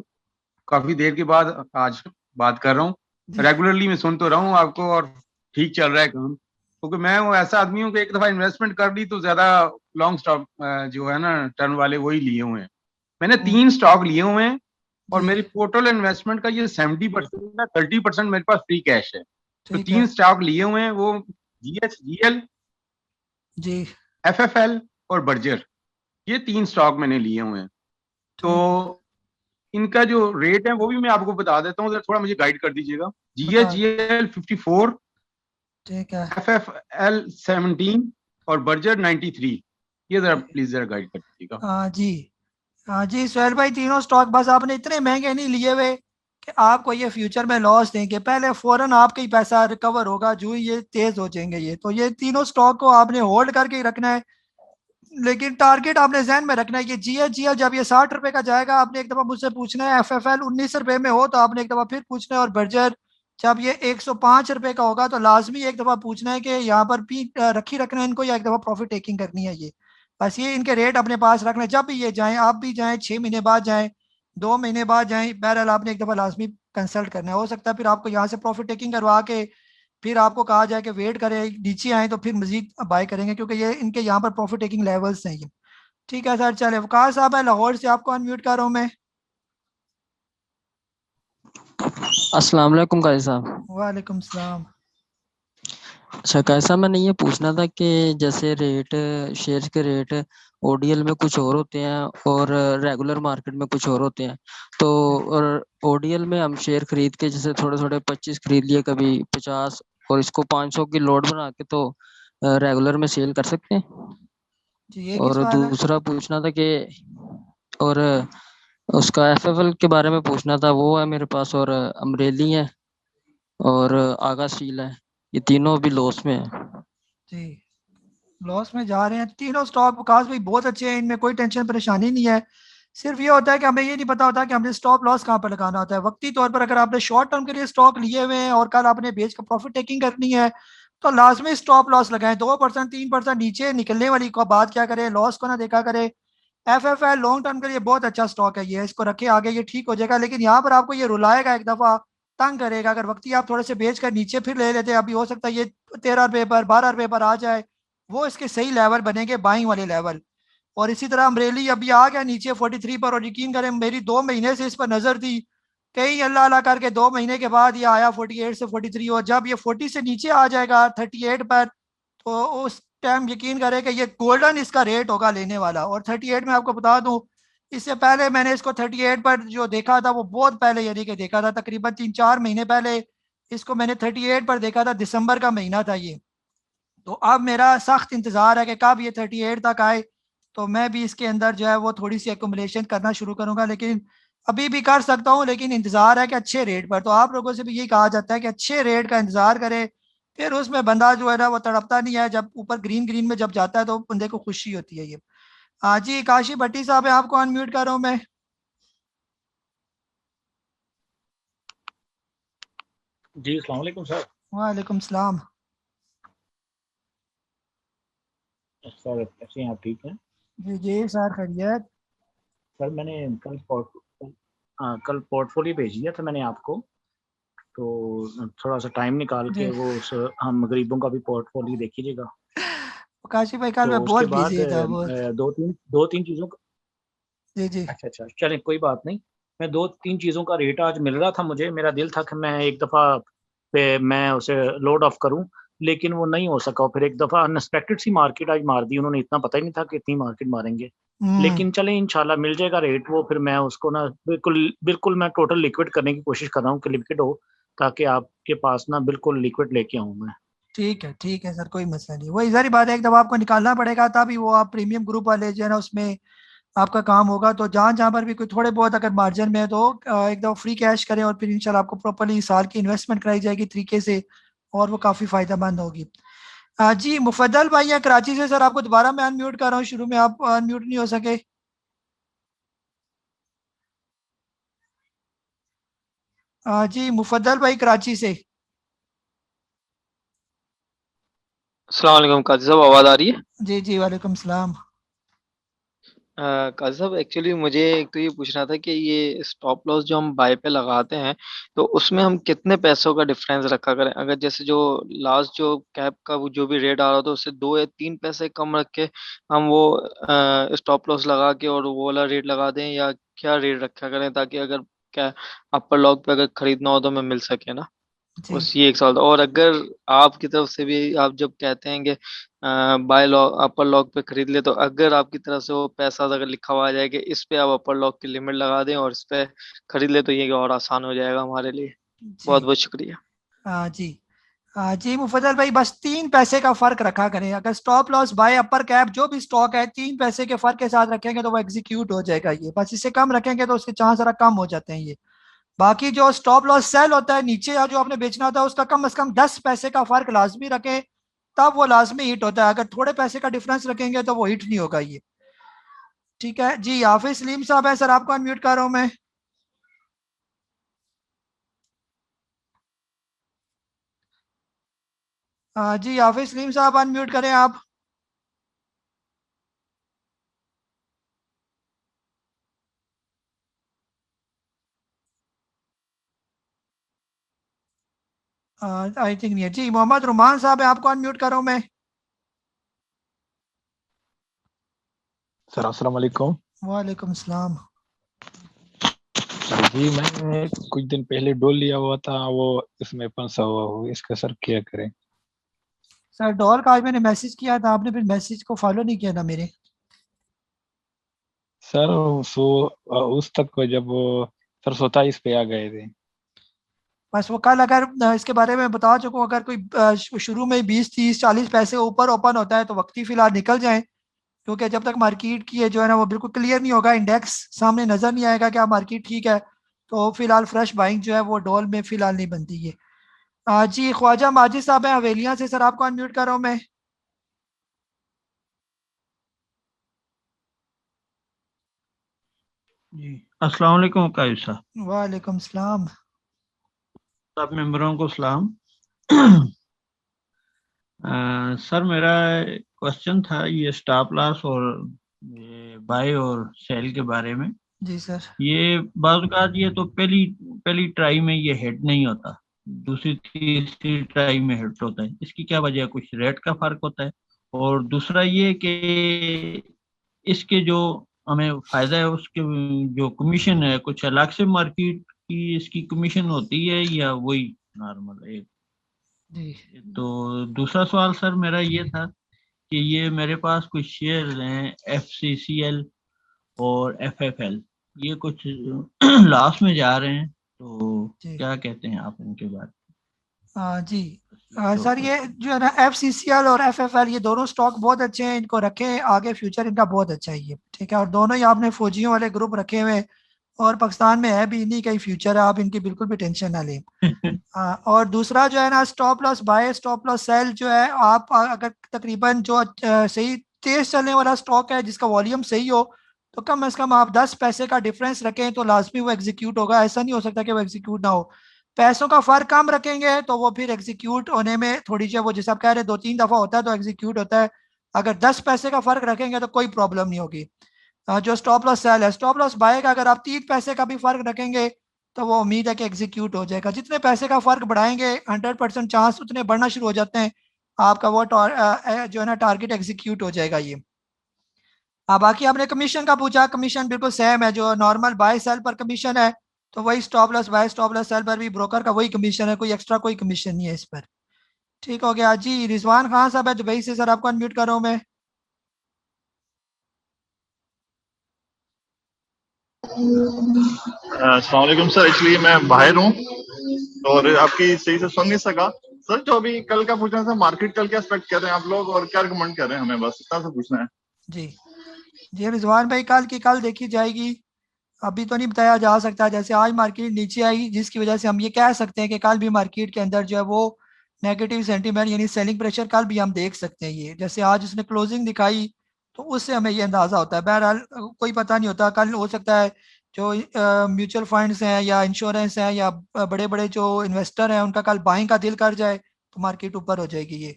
काफी देर के बाद आज बात कर रहा हूँ। जी रेगुलरली मैं सुन तो रहा हूँ आपको और ठीक चल रहा है काम, क्योंकि मैं वो ऐसा आदमी हूँ कि एक दफा इन्वेस्टमेंट कर ली तो ज्यादा लॉन्ग स्टॉक जो है ना टर्न वाले वही लिए हुए हैं। मैंने 3 स्टॉक लिए हुए हैं और जी मेरी टोटल इन्वेस्टमेंट का ये 70% ना 30% मेरे पास फ्री कैश है। तो ठीक 3 है स्टॉक लिए हुए हैं, वो GHGL, जी FFL और बर्जर, ये 3 स्टॉक मैंने लिए हुए हैं। तो ठीक है, इनका जो रेट है वो भी मैं आपको बता देता हूँ, थोड़ा मुझे गाइड कर दीजिएगा। बता। GHGL 54, ठीक है FFL 17 और बर्जर 93। ये जरा प्लीज जरा गाइड कर दीजिएगा। हाँ जी। हाँ जी सोहेल भाई, तीनों स्टॉक बस आपने इतने महंगे नहीं लिए हुए कि आपको ये फ्यूचर में लॉस देंगे। पहले फौरन आपका ही पैसा रिकवर होगा जो ही ये तेज हो जाएंगे ये। तो ये तीनों स्टॉक को आपने होल्ड करके ही रखना है, लेकिन टारगेट आपने जहन में रखना है। ये GHGL जब ये 60 रुपए का जाएगा, आपने एक दफा मुझसे पूछना है। FFL 19 रुपए में हो तो आपने एक दफा फिर पूछना है। और बर्जर जब ये 105 रुपए का होगा तो लाजमी एक दफा पूछना है कि यहाँ पर भी रखी रखना है इनको या एक दफा प्रॉफिट टेकिंग करनी है ये। बस ये इनके रेट अपने पास रखना है। जब भी ये जाएं, आप भी जाएं 6 महीने बाद जाएं, 2 महीने बाद जाएं, बहरहाल आपने एक दफा लाजमी कंसल्ट करना है। हो सकता है फिर आपको यहाँ से प्रॉफिट टेकिंग करवा के फिर आपको कहा जाए कि वेट करें, नीचे आए तो फिर मजीद बाय करेंगे, क्योंकि ये इनके यहाँ पर प्रॉफिट टेकिंग लेवल्स हैं ये। ठीक है सर, चले। वकार साहब है लाहौर से, आपको अनम्यूट कर रहा हूँ मैं। अस्सलाम वालेकुम काजी साहब। वालेकुम सलाम। अच्छा काजी साहब, मैंने ये पूछना था कि जैसे रेट शेयर के रेट ODL में कुछ और होते हैं और रेगुलर मार्केट में कुछ और होते हैं। तो और ODL में हम शेयर खरीद के जैसे थोड़े थोड़े 25 खरीद लिए, कभी 50, और इसको 500 की लोड बना के तो रेगुलर में सेल कर सकते हैं। जी ये की और सवाल है। दूसरा पूछना था कि और उसका FFL के बारे में पूछना था, वो है मेरे पास, और अमरेली है और आगा स्टील है, ये तीनों अभी लॉस में है। जी लॉस में जा रहे हैं तीनों स्टॉक। विकास भाई बहुत अच्छे हैं, इनमें कोई टेंशन परेशानी नहीं है। सिर्फ ये होता है कि हमें ये नहीं पता होता कि हमने स्टॉप लॉस कहाँ पर लगाना होता है। वक्ती तौर पर अगर आपने शॉर्ट टर्म के लिए स्टॉक लिए हुए हैं और कल आपने बेच कर प्रॉफिट टेकिंग करनी है तो लाजमी स्टॉप लॉस लगाएं। 2% 3% नीचे निकलने वाली को बात क्या करें, लॉस को ना देखा करें। FFL लॉन्ग टर्म के लिए बहुत अच्छा स्टॉक है ये, इसको रखे आगे ये ठीक हो जाएगा। लेकिन यहाँ पर आपको ये रुलाएगा, एक दफा तंग करेगा। अगर वक्ती आप थोड़े से बेच कर नीचे फिर ले लेते, अभी हो सकता है ये 13 रुपए पर 12 रुपए पर आ जाए, वो इसके सही लेवल बनेंगे, बाइंग वाले लेवल। और इसी तरह अमरेली अभी आ गया नीचे 43 पर, और यकीन करें मेरी 2 महीने से इस पर नजर थी। कहीं अल्लाह अल्लाह करके 2 महीने के बाद ये आया 48 से 43, और जब ये 40 से नीचे आ जाएगा 38 पर तो उस टाइम यकीन करें कि ये गोल्डन इसका रेट होगा लेने वाला। और 38 में आपको बता दूं, इससे पहले मैंने इसको 38 पर जो देखा था वो बहुत पहले, यानी कि देखा था तकरीबन 3-4 महीने पहले इसको मैंने 38 पर देखा था, दिसंबर का महीना था ये। तो अब मेरा सख्त इंतज़ार है कि कब ये 38 तक आए तो मैं भी इसके अंदर जो है वो थोड़ी सी एकोमोडेशन करना शुरू करूंगा। लेकिन अभी भी कर सकता हूँ, लेकिन इंतज़ार है कि अच्छे रेट पर। तो आप लोगों से भी यही कहा जाता है कि अच्छे रेट का इंतज़ार करें, फिर उसमें बंदा जो है ना वो तड़पता नहीं है। जब ऊपर ग्रीन ग्रीन में जब जाता है तो बंदे को खुशी होती है ये। हाँ जी, काशी भट्टी साहब है, आपको अनम्यूट कर रहा हूँ मैं। जी अस्सलाम वालेकुम सर। वालेकुम सलाम। सर कैसे हैं आप? ठीक हैं? जी जी सर, खैरियत। सर मैंने कल पोर्टफोलियो भेज दिया था मैंने आपको, तो थोड़ा सा टाइम निकाल के जी वो हम गरीबों का भी पोर्टफोलियो देख लीजिएगा। काशी भाई कल तो मैं उसके बहुत बाद बिजी था बहुत। दो तीन चीज़ों का, जी जी अच्छा चलें कोई बात नहीं। मैं 2-3 चीज़ों का रेट आज मिल रहा था मुझे, मेरा दिल था कि मैं एक दफ़ा पे मैं उसे लोड ऑफ करूं, लेकिन वो नहीं हो सका। फिर एक दफ़ा अनएक्सपेक्टेड सी मार्केट आज मार दी उन्होंने, इतना पता ही नहीं था कि इतनी मार्केट मारेंगे। लेकिन चलें इंशाल्लाह मिल जाएगा रेट वो। फिर मैं उसको ना बिल्कुल बिल्कुल मैं टोटल लिक्विड करने की कोशिश कर रहा हूँ कि लिक्विड हो, ताकि आपके पास ना बिल्कुल लिक्विड लेके आऊँ मैं। ठीक है सर, कोई मसला नहीं। वही सारी बात है, एक दफ़ा आपको निकालना पड़ेगा, तभी वो आप प्रीमियम ग्रुप वाले जो है ना उसमें आपका काम होगा। तो जहाँ जहाँ पर भी कोई थोड़े बहुत अगर मार्जिन में है तो एक दफ़ा फ्री कैश करें, और फिर इंशाल्लाह आपको प्रॉपर्ली साल की इन्वेस्टमेंट कराई जाएगी तरीके से, और वो काफ़ी फ़ायदेमंद होगी। जी मुफद्दल भाई हैं कराची से। सर आपको दोबारा मैं अनम्यूट कर रहा हूँ, शुरू में आप अनम्यूट नहीं हो सके। जी मुफद्दल भाई कराची से। अस्सलाम वालेकुम काजी साहब, आवाज़ आ रही है? जी वालेकुम सलाम। काजी साहब एक्चुअली मुझे एक तो ये पूछना था कि ये स्टॉप लॉस जो हम बाय पे लगाते हैं तो उसमें हम कितने पैसों का डिफरेंस रखा करें? अगर जैसे जो लास्ट जो कैप का वो जो भी रेट आ रहा था उससे 2 या 3 पैसे कम रख के हम वो स्टॉप लॉस लगा के और वो वाला रेट लगा दें, या क्या रेट रखा करें ताकि अगर क्या अपर लॉक पे अगर खरीदना हो तो हमें मिल सके ना? जी बस ये एक सवाल था। और अगर आपकी तरफ से भी आप जब कहते हैं कि बाय लॉक अपर लॉक पे खरीद ले, तो अगर आपकी तरफ से वो पैसा अगर लिखा हुआ आ जाए कि इस पे आप अपर लॉक की लिमिट लगा दें और इस पे खरीद ले, तो ये और आसान हो जाएगा हमारे लिए। बहुत जी बहुत शुक्रिया। जी जी मुफद्दल भाई, बस 3 पैसे का फर्क रखा करें। अगर stop loss bye upper cap जो भी स्टॉक है 3 पैसे के फर्क के साथ रखेंगे तो वो एग्जीक्यूट हो जाएगा। ये बस इससे कम रखेंगे तो उसके चांस जरा कम हो जाते हैं। ये बाकी जो स्टॉप लॉस सेल होता है नीचे, या जो आपने बेचना होता है उसका कम से कम 10 पैसे का फर्क लाजमी रखें, तब वो लाजमी हिट होता है। अगर थोड़े पैसे का डिफरेंस रखेंगे तो वो हिट नहीं होगा ये। ठीक है जी। हाफिज सलीम साहब है, सर आपको अनम्यूट कर रहा हूं मैं। जी हाफिज सलीम साहब अनम्यूट करें आप। आई थिंक नहीं है। जी मोहम्मद रुमान साहब है, आपको अनम्यूट कर रहा हूं मैं। सर अस्सलाम वालेकुम। वालेकुम सलाम। जी मैंने कुछ दिन पहले डोल लिया हुआ था, वो इसमें फंसा हुआ हो, इसका सर क्या करें? सर डॉल का आज मैंने मैसेज किया था, आपने फिर मैसेज को फॉलो नहीं किया था मेरे। सर उस तक जब सर 27 पे आ गए थे। बस वो कल अगर इसके बारे में बता चुका हूँ, अगर कोई शुरू में 20 30 40 पैसे ऊपर ओपन होता है तो वक्ती फिलहाल निकल जाएं, क्योंकि जब तक मार्केट की है जो है ना वो बिल्कुल क्लियर नहीं होगा, इंडेक्स सामने नजर नहीं आएगा कि मार्केट ठीक है, तो फिलहाल फ्रेश बाइंग जो है वो डॉल में फिलहाल नहीं बनती है। जी ख्वाजा माजिद साहब हैं हवेलियां से, सर आपको अनम्यूट कर रहा हूँ मैं। जी अस्सलाम वालेकुम कायद साहब। वालेकुम सलाम। सब मेंबरों को सलाम। सर मेरा क्वेश्चन था ये स्टॉप लॉस और ये बाय और सेल के बारे में। जी सर। ये बाज़ ये तो पहली ट्राई में ये हिट नहीं होता, दूसरी तीसरी ट्राई में हिट होता है, इसकी क्या वजह है? कुछ रेट का फर्क होता है? और दूसरा ये कि इसके जो हमें फायदा है उसके जो कमीशन है कुछ अलग से मार्केट की इसकी कमीशन होती है या वही नॉर्मल है? जी। तो दूसरा सवाल सर मेरा ये था कि ये मेरे पास कुछ शेयर हैं FCCL और FFL, ये कुछ लॉस में जा रहे हैं, तो क्या कहते हैं आप इनके बारे में? जी सर ये जो है ना FCCL और FFL ये दोनों स्टॉक बहुत अच्छे हैं, इनको रखें, आगे फ्यूचर इनका बहुत अच्छा है ये। ठीक है, और दोनों ही आपने फौजियों वाले ग्रुप रखे हुए हैं और पाकिस्तान में है भी, इन्हीं का ही फ्यूचर है, आप इनकी बिल्कुल भी टेंशन ना लें। और दूसरा जो है ना stop loss buy stop loss sell जो है, आप अगर तकरीबन जो सही तेज चलने वाला स्टॉक है जिसका वॉल्यूम सही हो तो कम से कम आप 10 पैसे का डिफरेंस रखें तो लाजमी वो एग्जीक्यूट होगा। ऐसा नहीं हो सकता कि वो एग्जीक्यूट ना हो। पैसों का फर्क कम रखेंगे तो वो फिर एग्जीक्यूट होने में थोड़ी सी वो जैसे आप कह रहे 2-3 दफा होता है तो एग्जीक्यूट होता है। अगर 10 पैसे का फर्क रखेंगे तो कोई प्रॉब्लम नहीं होगी। जो स्टॉप लॉस सेल है, स्टॉप लॉस बाय का अगर आप 3 पैसे का भी फर्क रखेंगे तो वो उम्मीद है कि एग्जीक्यूट हो जाएगा। जितने पैसे का फर्क बढ़ाएंगे 100% चांस उतने बढ़ना शुरू हो जाते हैं, आपका वो जो है ना टारगेट एग्जीक्यूट हो जाएगा ये। बाकी आपने कमीशन का पूछा, कमीशन बिल्कुल सेम है, जो नॉर्मल बाय सेल पर कमीशन है तो वही stop loss buy stop loss sell पर भी ब्रोकर का वही कमीशन है, कोई एक्स्ट्रा कोई कमीशन नहीं है इस पर। ठीक हो गया जी। रिजवान खान साहब है दुबई से, सर आपको अनम्यूट कर रहा हूँ मैं। अस्सलाम वालेकुम सर, एक्चुअली मैं बाहर हूँ और आपकी सही से सुन नहीं सका, सर जो अभी कल का पूछना था, मार्केट कल क्या एक्सपेक्ट कर रहे हैं आप लोग और क्या रिकमेंड कर रहे हैं हमें, बस इतना सा पूछना है। जी जी रिजवान भाई, कल की कल देखी जाएगी, अभी तो नहीं बताया जा सकता। जैसे आज मार्केट नीचे आई, जिसकी वजह से हम ये कह सकते हैं कि कल भी मार्केट के अंदर जो है वो नेगेटिव सेंटीमेंट यानी सेलिंग प्रेशर कल भी हम देख सकते हैं। ये जैसे आज उसने क्लोजिंग दिखाई तो उससे हमें ये अंदाज़ा होता है। बहरहाल कोई पता नहीं होता, कल हो सकता है जो म्यूचुअल फंड्स हैं या इंश्योरेंस हैं या बड़े बड़े जो इन्वेस्टर हैं उनका कल बाइंग का दिल कर जाए तो मार्केट ऊपर हो जाएगी ये।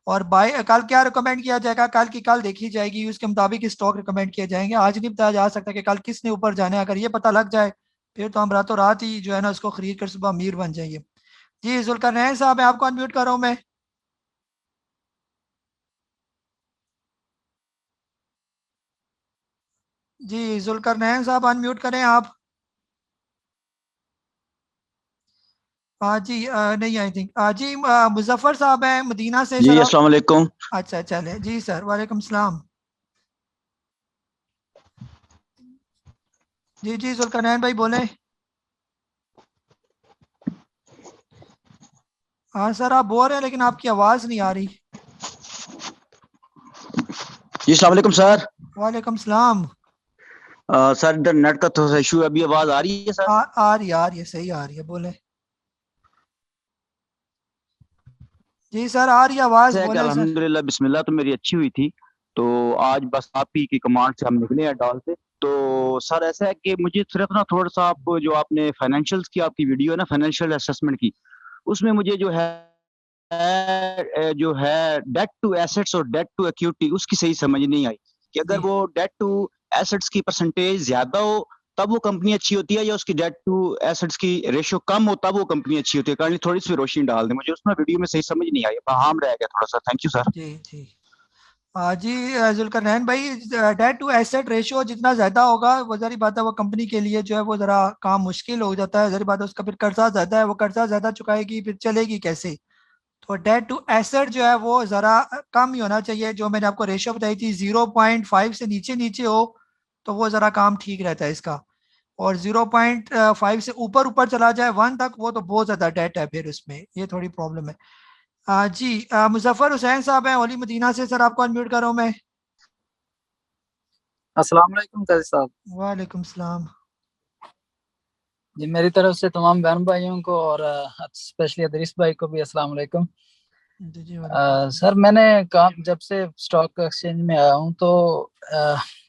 और बाय कल क्या रिकमेंड किया जाएगा, कल की कल देखी जाएगी, उसके मुताबिक स्टॉक रिकमेंड किए जाएंगे। आज नहीं बताया जा सकता कि कल किसने ऊपर जाना है। अगर ये पता लग जाए फिर तो हम रातों रात ही जो है ना उसको खरीद कर सुबह अमीर बन जाएंगे। जी जुल्करनैन साहब, मैं आपको अनम्यूट कर रहा हूँ मैं। जी जुल्करनैन साहब अनम्यूट करें आप। हाँ जी नहीं आई थिंक जी मुजफ्फर साहब हैं मदीना से जी सर। अस्सलाम वालेकुम। अच्छा चले जी सर, वालेकुम सलाम। जी जी जुल्करनैन भाई बोले। हाँ सर आप बोल रहे हैं लेकिन आपकी आवाज़ नहीं आ रही। जी अस्सलाम वालेकुम सर। वालेकुम सलाम। सर इधर नेट का थोड़ा सा इशू है, अभी आवाज आ रही है सर? आ रही है, सही आ रही है, बोले। जी सर आ रही आवाज, बोले सर। अल्हम्दुलिल्लाह बिस्मिल्लाह तो मेरी अच्छी हुई थी, तो आज बस आप ही की कमांड से हम निकले हैं डॉल से। तो सर ऐसा है कि मुझे सिर्फ ना थोड़ा सा आप जो आपने फाइनेंशियल्स की आपकी वीडियो है ना फाइनेंशियल असेसमेंट की, उसमें मुझे जो है डेट टू एसेट्स और डेट टू इक्विटी उसकी सही समझ नहीं आई कि अगर वो डेट टू एसेट्स की परसेंटेज ज्यादा हो तब वो कंपनी अच्छी होती है या उसकी डेट टू एसेट्स की रेशियो कम हो तब वो कंपनी अच्छी होती है। काइंडली थोड़ी सी रोशनी डाल दें, मुझे उसमें वीडियो में सही समझ नहीं आई, बहाम रह गया थोड़ा सा। Thank you sir. जी जी जी जुल्करनैन भाई, डेट टू एसेट रेशियो जितना ज्यादा होगा वो ज़ाहिर बात है वो कंपनी के लिए जो है वो जरा काम मुश्किल हो जाता है। ज़ाहिर बात है उसका फिर कर्जा ज्यादा है, वो कर्जा ज्यादा चुकाएगी फिर चलेगी कैसे। तो डेट टू एसेट जो है वो ज़रा कम ही होना चाहिए। जो मैंने आपको रेशियो बताई थी 0.5 से नीचे नीचे हो तो वो ज़रा काम ठीक रहता है इसका। और 0.5 से ऊपर ऊपर चला जाए 1 तक वो तो बहुत ज़्यादा डेट है, फिर उसमें ये थोड़ी प्रॉब्लम है। जी मुजफ्फर हुसैन साहब हैं ओली मदीना से, सर आपको अनम्यूट कर रहा हूँ मैं। अस्सलाम वालेकुम काजी साहब। वालेकुम सलाम। जी मेरी तरफ से तमाम बहन भाइयों को और स्पेशली अदरीस भाई को भी अस्सलाम वालेकुम। सर मैंने काम जब से स्टॉक एक्सचेंज में आया हूँ तो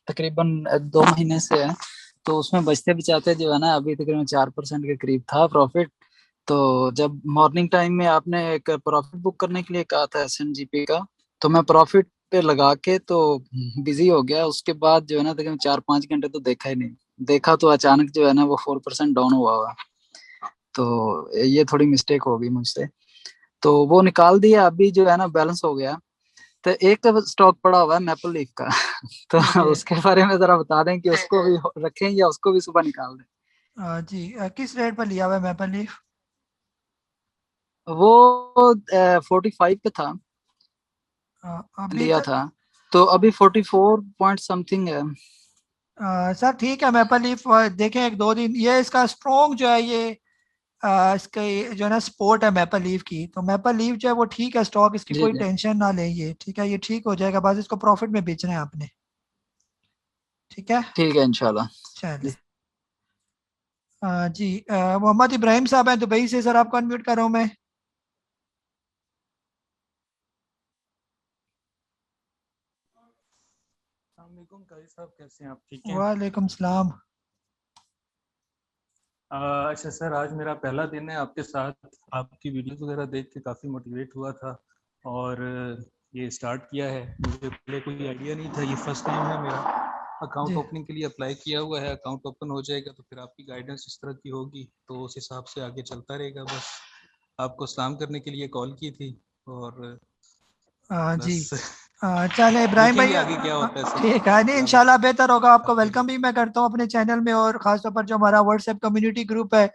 तकरीबन 2 महीने से है, तो उसमें बचते बचाते जो है ना अभी तकरीबन 4% के करीब था प्रॉफिट। तो जब मॉर्निंग टाइम में आपने एक प्रॉफिट बुक करने के लिए कहा था SMGP का, तो मैं प्रॉफिट पे लगा के तो बिजी हो गया। उसके बाद जो है ना तकरीबन 4-5 घंटे तो देखा ही नहीं, देखा तो अचानक जो है ना वो 4% डाउन हुआ। तो ये थोड़ी मिस्टेक हो गई मुझसे, तो वो निकाल दिया। अभी जो है ना बैलेंस हो गया। तो एक स्टॉक पड़ा हुआ है मैपल लीफ का तो उसके बारे में जरा बता दें कि उसको भी रखें या उसको भी सुबह निकाल दें। जी किस रेट पर लिया हुआ है मैपल लीफ? वो 45 पे था लिया था, तो अभी 44 पॉइंट समथिंग है। सर ठीक है, मैपल लीफ देखें 1-2 दिन, ये इसका स्ट्रॉन्ग जो है ये इसका जो है ना सपोर्ट है मैपल लीफ की। तो मैपल लीफ जो है वो ठीक है स्टॉक, इसकी कोई टेंशन ना ले, ये ठीक है, ये ठीक हो जाएगा, बस इसको प्रॉफिट में बेचना है आपने। ठीक है इंशाल्लाह। चलिए जी मोहम्मद इब्राहिम साहब हैं दुबई से, सर आपको अनम्यूट कर रहा हूँ मैं। साहब कैसे हैं आप? ठीक हैं? वालेकुम सलाम। अच्छा सर, आज मेरा पहला दिन है आपके साथ। आपकी वीडियोस वगैरह देख के काफ़ी मोटिवेट हुआ था और ये स्टार्ट किया है। मुझे पहले कोई आइडिया नहीं था, ये फर्स्ट टाइम है मेरा। अकाउंट ओपनिंग के लिए अप्लाई किया हुआ है, अकाउंट ओपन हो जाएगा तो फिर आपकी गाइडेंस इस तरह की होगी तो उस हिसाब से आगे चलता रहेगा। बस आपको सलाम करने के लिए कॉल की थी और जी चले इब्राहिम भाई आगे क्या होता है। ठीक है, नहीं इंशाल्लाह बेहतर होगा। आपको वेलकम भी मैं करता हूँ अपने चैनल में, और ख़ासतौर पर जो हमारा व्हाट्सएप कम्युनिटी ग्रुप है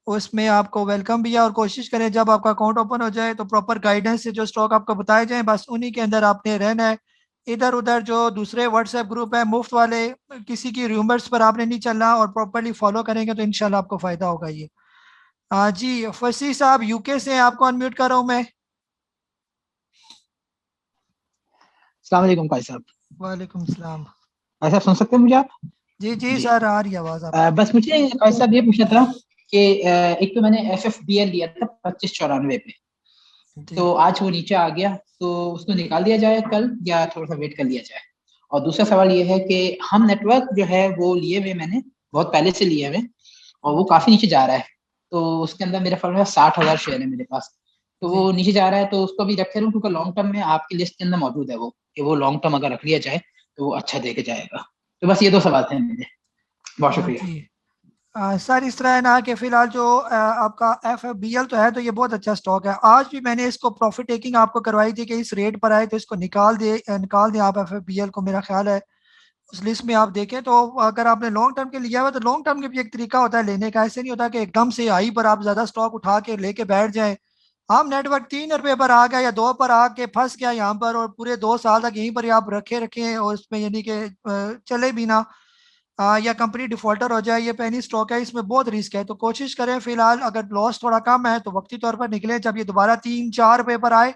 उसमें आपको वेलकम भी है। और कोशिश करें जब आपका अकाउंट ओपन हो जाए तो प्रॉपर गाइडेंस से जो स्टॉक आपको बताए जाएं बस उन्हीं के अंदर आपने रहना है। इधर उधर जो दूसरे व्हाट्सएप ग्रुप है मुफ्त वाले, किसी की रूमर्स पर आपने नहीं चलना और प्रॉपरली फॉलो करेंगे तो इंशाल्लाह आपको फ़ायदा होगा। ये जी फसी साहब यूके से, आपको अनम्यूट कर रहा हूँ मैं। अस्सलाम वालेकुम भाई साहब। वालेकुम सलाम। भाई साहब सुन सकते हैं मुझे आप? जी जी सर, आ रही आवाज आप। बस मुझे भाई साहब ये पूछना था कि एक तो मैंने FFBL लिया था 2594 पे, तो आज वो नीचे आ गया, तो उसको निकाल दिया जाए कल या थोड़ा सा वेट कर लिया जाए? और दूसरा सवाल ये है कि हम नेटवर्क जो है वो लिए हुए, मैंने बहुत पहले से लिए हुए, और वो काफी नीचे जा रहा है, तो उसके अंदर मेरे ख्याल में 60,000 शेयर है मेरे पास, तो वो नीचे जा रहा है, तो उसको भी रखे रहूं क्योंकि लॉन्ग टर्म में आपकी लिस्ट के अंदर मौजूद है वो, कि वो लॉन्ग टर्म अगर रख लिया जाए तो वो अच्छा देके जाएगा। तो बस ये दो सवाल थे मेरे। बहुत शुक्रिया। सर इस तरह है ना कि फिलहाल जो आपका FFBL तो है, तो ये बहुत अच्छा स्टॉक है। आज भी मैंने इसको प्रॉफिट टेकिंग आपको करवाई थी कि इस रेट पर आए तो इसको निकाल दें आप FFBL को। मेरा ख्याल है उस लिस्ट में आप देखें तो अगर आपने लॉन्ग टर्म के लिया हुआ तो लॉन्ग टर्म के भी एक तरीका होता है लेने का। ऐसे नहीं होता कि एकदम से हाई पर आप ज्यादा स्टॉक उठा के लेके बैठ जाएं। हम नेटवर्क 3 रुपए पर आ गया या 2 पर आके फंस गया यहाँ पर, और पूरे 2 साल तक यहीं पर आप रखे और उसमें यानी कि चले भी ना, या कंपनी डिफॉल्टर हो जाए, ये पेनी स्टॉक है, इसमें बहुत रिस्क है। तो कोशिश करें फिलहाल अगर लॉस थोड़ा कम है तो वक्ती तौर पर निकले। जब ये दोबारा 3-4 पेपर आए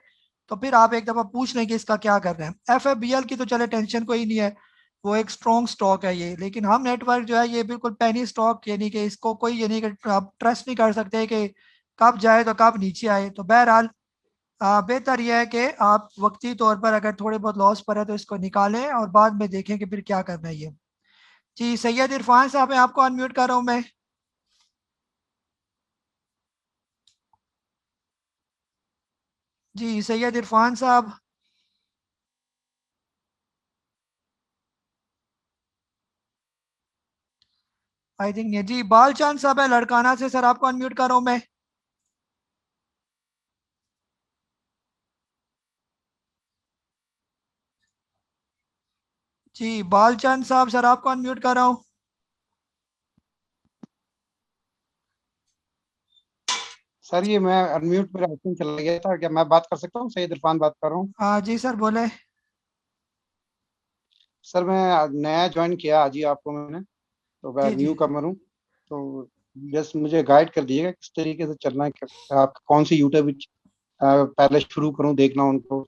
तो फिर आप एक दफा पूछ लें कि इसका क्या कर रहे हैं। FFBL की तो चले टेंशन कोई नहीं है, वो एक स्ट्रॉन्ग स्टॉक है ये, लेकिन हम नेटवर्क जो है ये बिल्कुल पेनी स्टॉक, यानी कि इसको कोई यानी कि आप ट्रस्ट नहीं कर सकते कि कब जाए तो कब नीचे आए। तो बहरहाल बेहतर यह है कि आप वक्ती तौर पर अगर थोड़े बहुत लॉस पर है तो इसको निकालें और बाद में देखें कि फिर क्या करना है ये। जी सैयद इरफान साहब है, आपको अनम्यूट कर रहा हूं मैं। जी सैयद इरफान साहब। आई थिंक नहीं। जी बालचंद साहब है लड़काना से, सर आपको अनम्यूट कर रहा हूं मैं। जी बालचंद साहब, सर आपको अनम्यूट कर रहा हूं। सर ये मैं अनम्यूट, मेरा ऑप्शन चला गया था, क्या मैं बात कर सकता हूँ? सैयद इरफान बात कर रहा हूँ। हाँ जी सर बोले। सर मैं नया ज्वाइन किया आज ही आपको मैंने, तो मैं जी जी न्यू कमर हूँ, तो जस्ट मुझे गाइड कर दीजिएगा किस तरीके से चलना है, आप कौन सी यूट्यूब पहले शुरू करूँ देखना उनको,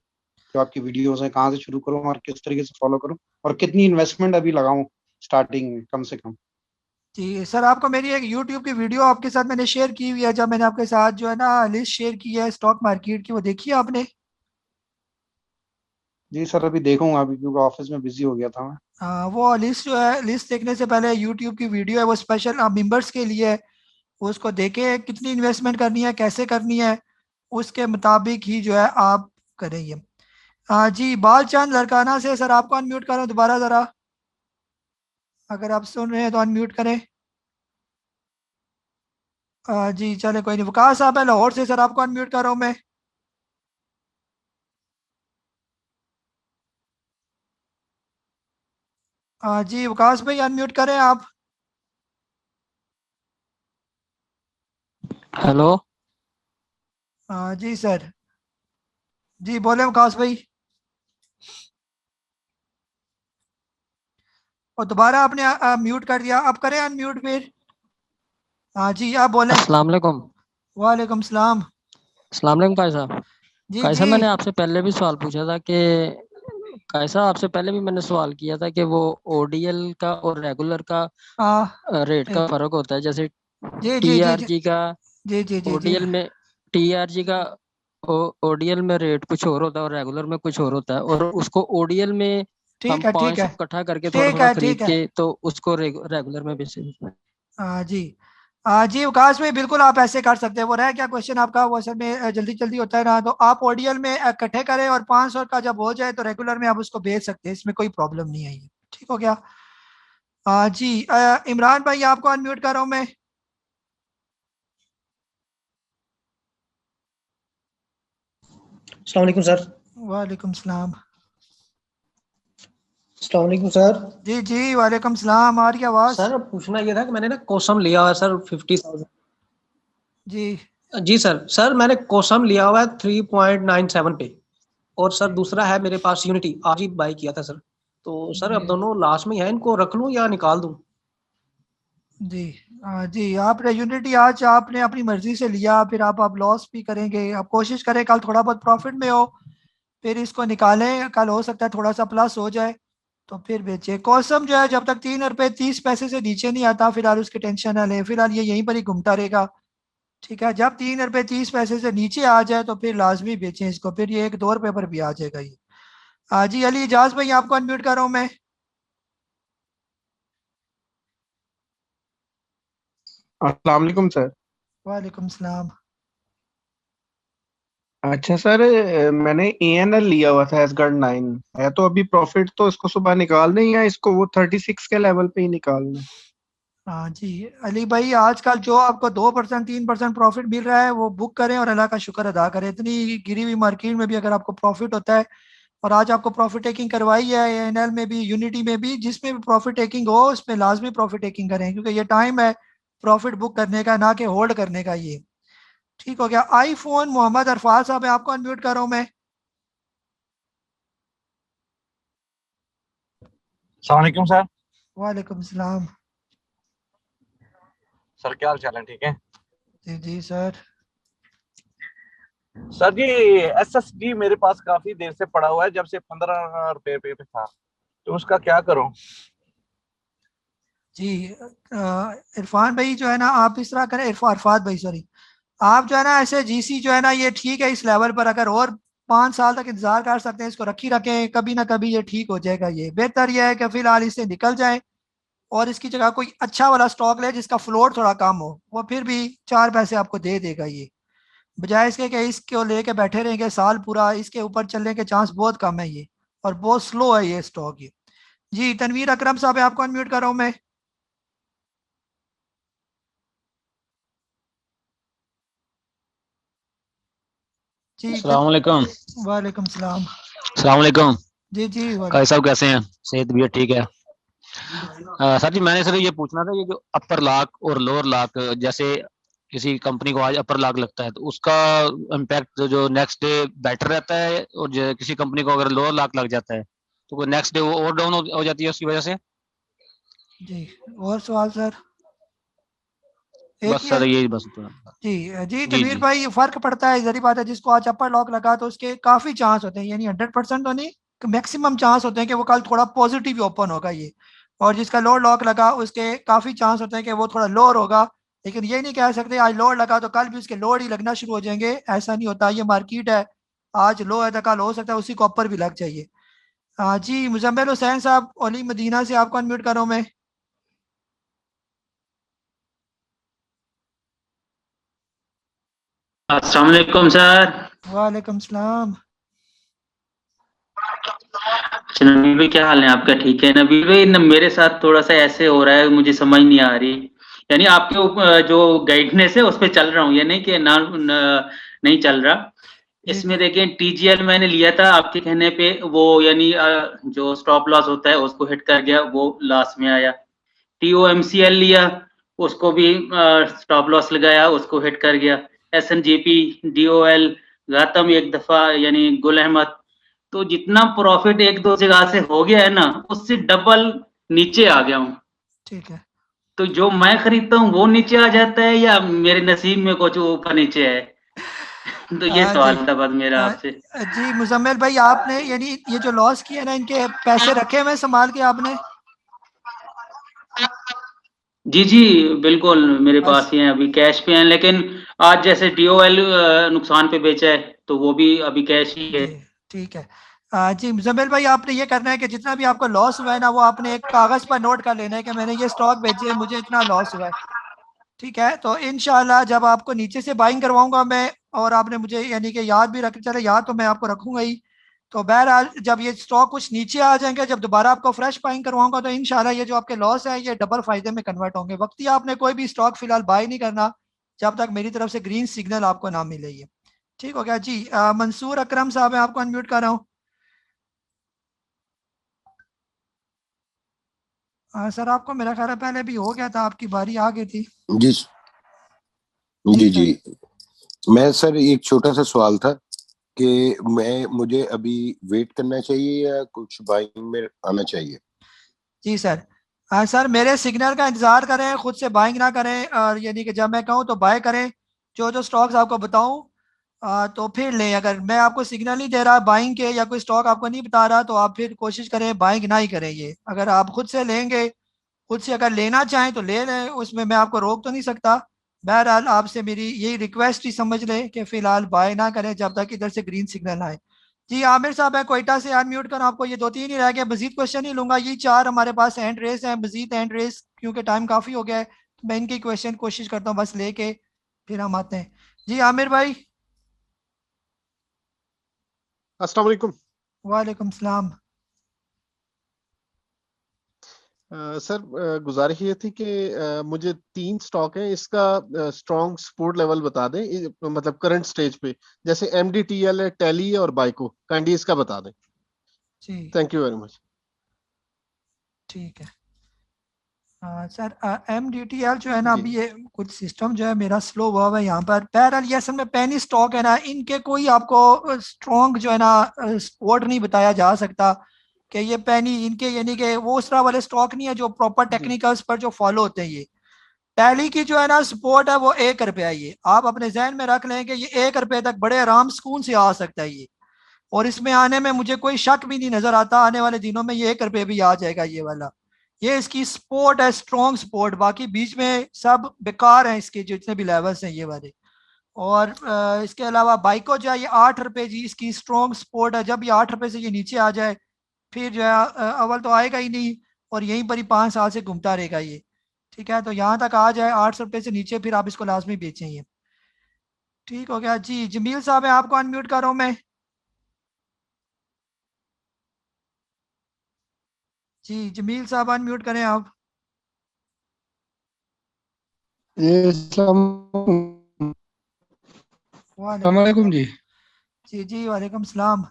जो आपकी वीडियोस हैं कहाँ से शुरू करूँ और किस तरीके से फॉलो करूँ, और कितनी इन्वेस्टमेंट अभी लगाऊं स्टार्टिंग में कम से कम? जी सर, आपको मेरी एक YouTube की वीडियो आपके साथ मैंने शेयर की हुई है, जब मैंने आपके साथ जो है ना लिस्ट शेयर की है स्टॉक मार्केट की, वो देखी है आपने? जी सर अभी देखूंगा, अभी क्योंकि ऑफिस में बिजी हो गया था मैं। वो लिस्ट जो है, लिस्ट देखने से पहले YouTube की वीडियो है, वो स्पेशल मेंबर्स के लिए है। वो उसको देखें कितनी इन्वेस्टमेंट करनी है, कैसे करनी है, उसके मुताबिक ही जो है आप करेंगे। जी बालचंद लड़काना से, सर आपको अनम्यूट करो दोबारा ज़रा, अगर आप सुन रहे हैं तो अनम्यूट करें। जी चले कोई नहीं। वकास साहब है लाहौर से, सर आपको अनम्यूट कर रहा हूँ मैं। जी वकास भाई अनम्यूट करें आप। हेलो। जी सर। जी बोले वकास भाई। और दोबारा आपने म्यूट कर दिया, आप करें अनम्यूट फिर। हाँ जी आप बोले। अस्सलाम वालेकुम। वालेकुम सलाम। अस्सलाम वालेकुम कायसा। जी कायसा जी मैंने आपसे पहले भी सवाल पूछा था कि कायसा आपसे पहले भी मैंने सवाल किया था कि वो ODL का और रेगुलर का रेट का फर्क होता है, जैसे जी जी जी जी TRG का जी जी जी जी ODL में TRG का ODL में रेट कुछ और होता है और रेगुलर में कुछ और होता है, और उसको ODL में हम ठीक है ठीक 500 है इकट्ठा करके थोड़ा ठीक थोड़ा है खरीद ठीक है। के तो उसको रेगुलर में बेच सकते हैं। जी जी वकास भाई बिल्कुल आप ऐसे कर सकते हैं। वो रहा क्या क्वेश्चन आपका, वो असल में जल्दी जल्दी होता है ना, तो आप ODL में इकट्ठे करें और 500 का जब हो जाए तो रेगुलर में आप उसको बेच सकते हैं, इसमें कोई प्रॉब्लम नहीं है ये। ठीक हो गया। जी इमरान भाई आपको अनम्यूट कर रहा हूँ मैं। अस्सलाम वालेकुम सर। वालेकुम सलाम। अस्सलाम वालेकुम सर। जी जी वालेकुम सलाम, आ रही है आवाज। सर पूछना ये था कि मैंने ना कोसम लिया हुआ है सर 50,000। जी जी सर मैंने कोसम लिया हुआ है 3.97 पे, और सर दूसरा है मेरे पास यूनिटी, आज ही बाई किया था सर। तो सर अब दोनों लास्ट में है, इनको रख लूं या निकाल दूं? जी जी आपने यूनिटी आज आपने अपनी मर्जी से लिया, फिर आप लॉस भी करेंगे। आप कोशिश करें कल थोड़ा बहुत प्रॉफिट में हो, फिर इसको निकालें, कल हो सकता है थोड़ा सा प्लस हो जाए तो फिर बेचे। कौसम जो है जब तक 3 रुपये 30 पैसे से नीचे नहीं आता फिलहाल उसकी टेंशन ना लें, फिलहाल ये यहीं पर ही घूमता रहेगा। ठीक है, जब 3 रुपये 30 पैसे से नीचे आ जाए तो फिर लाजमी बेचें इसको, फिर ये 1-2 रुपये पर भी आ जाएगा ये। जी अली इजाज भाई आपको अनम्यूट कर रहा हूँ मैं। अस्सलाम वालेकुम सर। वालेकुम सलाम। अच्छा सर, मैंने ANL लिया हुआ था एसगार्ड 9 है, तो अभी प्रॉफिट तो इसको सुबह निकाल दें या इसको वो 36 के लेवल पे ही निकालना? हाँ जी अली भाई, आजकल जो आपको 2% 3% प्रॉफिट मिल रहा है वो बुक करें और अल्लाह का शुक्र अदा करें। इतनी गिरी हुई मार्केट में भी अगर आपको प्रॉफिट होता है, और आज आपको प्रॉफिट टेकिंग करवाई है ANL में भी, यूनिटी में भी, जिसमें भी प्रॉफिट टेकिंग हो उसमें लाजमी प्रॉफिट टेकिंग करें, क्योंकि ये टाइम है प्रॉफिट बुक करने का, ना कि होल्ड करने का ये। ठीक हो गया। आईफोन मोहम्मद अरफाज साहब है, आपको अनम्यूट कर रहा हूँ मैं। अस्सलाम वालेकुम सर। वालेकुम सलाम। सर क्या हाल चाल है, ठीक है? जी जी सर। सर जी SSD मेरे पास काफी देर से पड़ा हुआ है, जब से 15 रुपए पे था, तो उसका क्या करूं? जी इरफान भाई जो है ना, आप इस तरह करें, अरफात भाई सॉरी, आप जो है ना ऐसे GC जो है ना ये ठीक है इस लेवल पर, अगर और 5 साल तक इंतजार कर सकते हैं इसको रखी रखें, कभी ना कभी ये ठीक हो जाएगा। ये बेहतर यह है कि फिलहाल इससे निकल जाए और इसकी जगह कोई अच्छा वाला स्टॉक ले जिसका फ्लोट थोड़ा कम हो, वो फिर भी 4 पैसे आपको दे देगा ये, बजाय इसके कि इसको लेके बैठे रहेंगे साल पूरा, इसके ऊपर चलने के चांस बहुत कम है ये, और बहुत स्लो है ये स्टॉक ये। जी तनवीर अकरम साहब आपको अनम्यूट कर रहा हूँ मैं। जी अस्सलाम वालेकुम। वालेकुम सलाम। अस्सलाम वालेकुम। जी जी काई साहब कैसे हैं? सेहत भी ठीक है? सर जी मैंने सर ये पूछना था, ये जो अपर लॉक और लोअर लॉक, जैसे किसी कंपनी को आज अपर लॉक लगता है तो उसका इम्पैक्ट जो नेक्स्ट डे बेटर रहता है, और जो किसी कंपनी को अगर लोअर लॉक लग जाता है तो नेक्स्ट डे वो और डाउन हो जाती है उसकी वजह से। जी और सवाल सर? बस सर यही बस। जी जी तनवीर भाई, फर्क पड़ता है, जरी बात है, जिसको आज अपर लॉक लगा तो उसके काफी चांस होते हैं, यानी 100% तो नहीं, मैक्सिमम चांस होते हैं कि वो कल थोड़ा पॉजिटिव ओपन होगा ये, और जिसका लोअर लॉक लगा उसके काफी चांस होते हैं कि वो थोड़ा लोअर होगा। लेकिन ये नहीं कह सकते आज लोअर लगा तो कल भी उसके लोअर ही लगना शुरू हो जाएंगे, ऐसा नहीं होता। ये मार्केट है, आज लो है तो कल हो सकता है उसी को अपर भी लग जाइए। जी मुजम्मिल हुसैन साहब ओली मदीना से आपको अनम्यूट कर रहा हूं मैं। अस्सलाम वालेकुम सर। वालेकुम सलाम। नबील भाई क्या हाल है आपका? ठीक है नबील भाई, मेरे साथ थोड़ा सा ऐसे हो रहा है, मुझे समझ नहीं आ रही, यानी आपके जो गाइडनेस है उस पर चल रहा हूँ, ये नहीं कि नहीं चल रहा। इसमें देखिए TGL मैंने लिया था आपके कहने पे, वो यानी जो स्टॉप लॉस होता है उसको हिट कर गया, वो लॉस में आया। TOMCL लिया, उसको भी स्टॉप लॉस लगाया, उसको हिट कर गया। SNGP, DOL, गातम एक दफा यानी गुल अहमद, तो जितना प्रॉफिट 1-2 जगह से हो गया है ना, उससे डबल नीचे आ गया हूँ। ठीक है, तो जो मैं खरीदता हूँ वो नीचे आ जाता है या मेरे नसीब में कुछ ऊपर नीचे है? तो ये सवाल था बस मेरा आपसे। जी मुजम्मिल भाई, आपने यानी ये जो लॉस किया ना, इनके पैसे रखे हुए संभाल के आपने? जी जी बिल्कुल, मेरे पास ही हैं, अभी कैश पे हैं, लेकिन आज जैसे DOL नुकसान पे बेचा है तो वो भी अभी कैश ही है। ठीक है। जी मुजम्मिल भाई, आपने ये करना है कि जितना भी आपको लॉस हुआ है ना, वो आपने एक कागज पर नोट कर लेना है कि मैंने ये स्टॉक बेचे, मुझे इतना लॉस हुआ है। ठीक है, तो इंशाल्लाह जब आपको नीचे से बाइंग करवाऊंगा मैं, और आपने मुझे यानी कि याद भी रख, चले याद तो मैं आपको रखूंगा ही, तो बहरहाल जब ये स्टॉक कुछ नीचे आ जाएंगे, जब दोबारा आपको फ्रेश बाइंग करवाऊंगा तो इंशाल्लाह ये जो आपके लॉस है ये डबल फायदे में कन्वर्ट होंगे। वक्ती आपने कोई भी स्टॉक फिलहाल बाय नहीं करना जब तक मेरी तरफ से ग्रीन सिग्नल आपको ना मिले। ये ठीक हो गया जी। मंसूर अकरम साहब है, आपको अनम्यूट कर रहा हूँ। सर आपको मेरा ख्याल है पहले भी हो गया था, आपकी बारी आ गई थी। जी जी जी, मैं सर एक छोटा सा सवाल था कि मुझे अभी वेट करना चाहिए या कुछ बाइंग में आना चाहिए? जी सर, सर मेरे सिग्नल का इंतजार करें, खुद से बाइंग ना करें, और यानी कि जब मैं कहूँ तो बाय करें। जो जो स्टॉक्स आपको बताऊं तो फिर लें। अगर मैं आपको सिग्नल नहीं दे रहा बाइंग के या कोई स्टॉक आपको नहीं बता रहा तो आप फिर कोशिश करें बाइंग ना ही करें। ये अगर आप खुद से लेंगे, खुद से अगर लेना चाहें तो ले लें, उसमें मैं आपको रोक तो नहीं सकता। बहरहाल आपसे मेरी यही रिक्वेस्ट ही समझ लें कि फिलहाल बाय ना करें जब तक इधर से ग्रीन सिग्नल आए। जी आमिर साहब, मैं कोयटा से अनम्यूट कर आपको, ये 2-3 ही रह गए, मजीद क्वेश्चन ही लूंगा। ये 4 हमारे पास हैंड रेस हैं, मजीद हैंड रेस क्योंकि टाइम काफ़ी हो गया है तो मैं इनकी क्वेश्चन कोशिश करता हूँ बस लेके फिर हम आते हैं। जी आमिर भाई। अस्सलाम वालेकुम। वालेकुम सलाम। सर गुजारिश ये थी कि मुझे 3 स्टॉक है, इसका स्ट्रॉन्ग सपोर्ट लेवल बता दें, मतलब करंट स्टेज पे, जैसे MDTL है, टैली है और बाइको, काइंडली इसका बता दें। जी थैंक यू वेरी मच। ठीक है। सर MDTL जो है ना, अभी ये कुछ सिस्टम जो है मेरा स्लो हुआ है यहाँ पर। बहरहाल ये असल में पेनी स्टॉक है ना, इनके कोई आपको स्ट्रॉन्ग जो है ना सपोर्ट नहीं बताया जा सकता कि ये पेनी इनके, यानी कि वो उस तरह वाले स्टॉक नहीं है जो प्रॉपर टेक्निकल्स पर जो फॉलो होते हैं। ये टैली की जो है ना सपोर्ट है वो 1 रुपया। ये आप अपने जहन में रख लें कि ये 1 रुपये तक बड़े आराम सुकून से आ सकता है ये, और इसमें आने में मुझे कोई शक भी नहीं नजर आता, आने वाले दिनों में ये 1 रुपये भी आ जाएगा ये वाला। ये इसकी सपोर्ट है, स्ट्रॉन्ग सपोर्ट। बाकी बीच में सब बेकार हैं इसके जितने भी लेवल्स हैं ये वाले। और इसके अलावा बाइको जो है ये 8 रुपये जी इसकी स्ट्रॉन्ग सपोर्ट है। जब ये 8 रुपये से ये नीचे आ जाए फिर जो है अव्वल तो आएगा ही नहीं और यहीं पर ही 5 साल से घूमता रहेगा ये। ठीक है, तो यहाँ तक आ जाए 8 रुपये से नीचे फिर आप इसको लाजमी बेचें ये। ठीक हो गया जी। जमील साहब है, आपको अनम्यूट कर रहा हूँ मैं। जी जमील साहब अनम्यूट करें आप। वालेकुम जी। जी जी वालेकुम सलाम।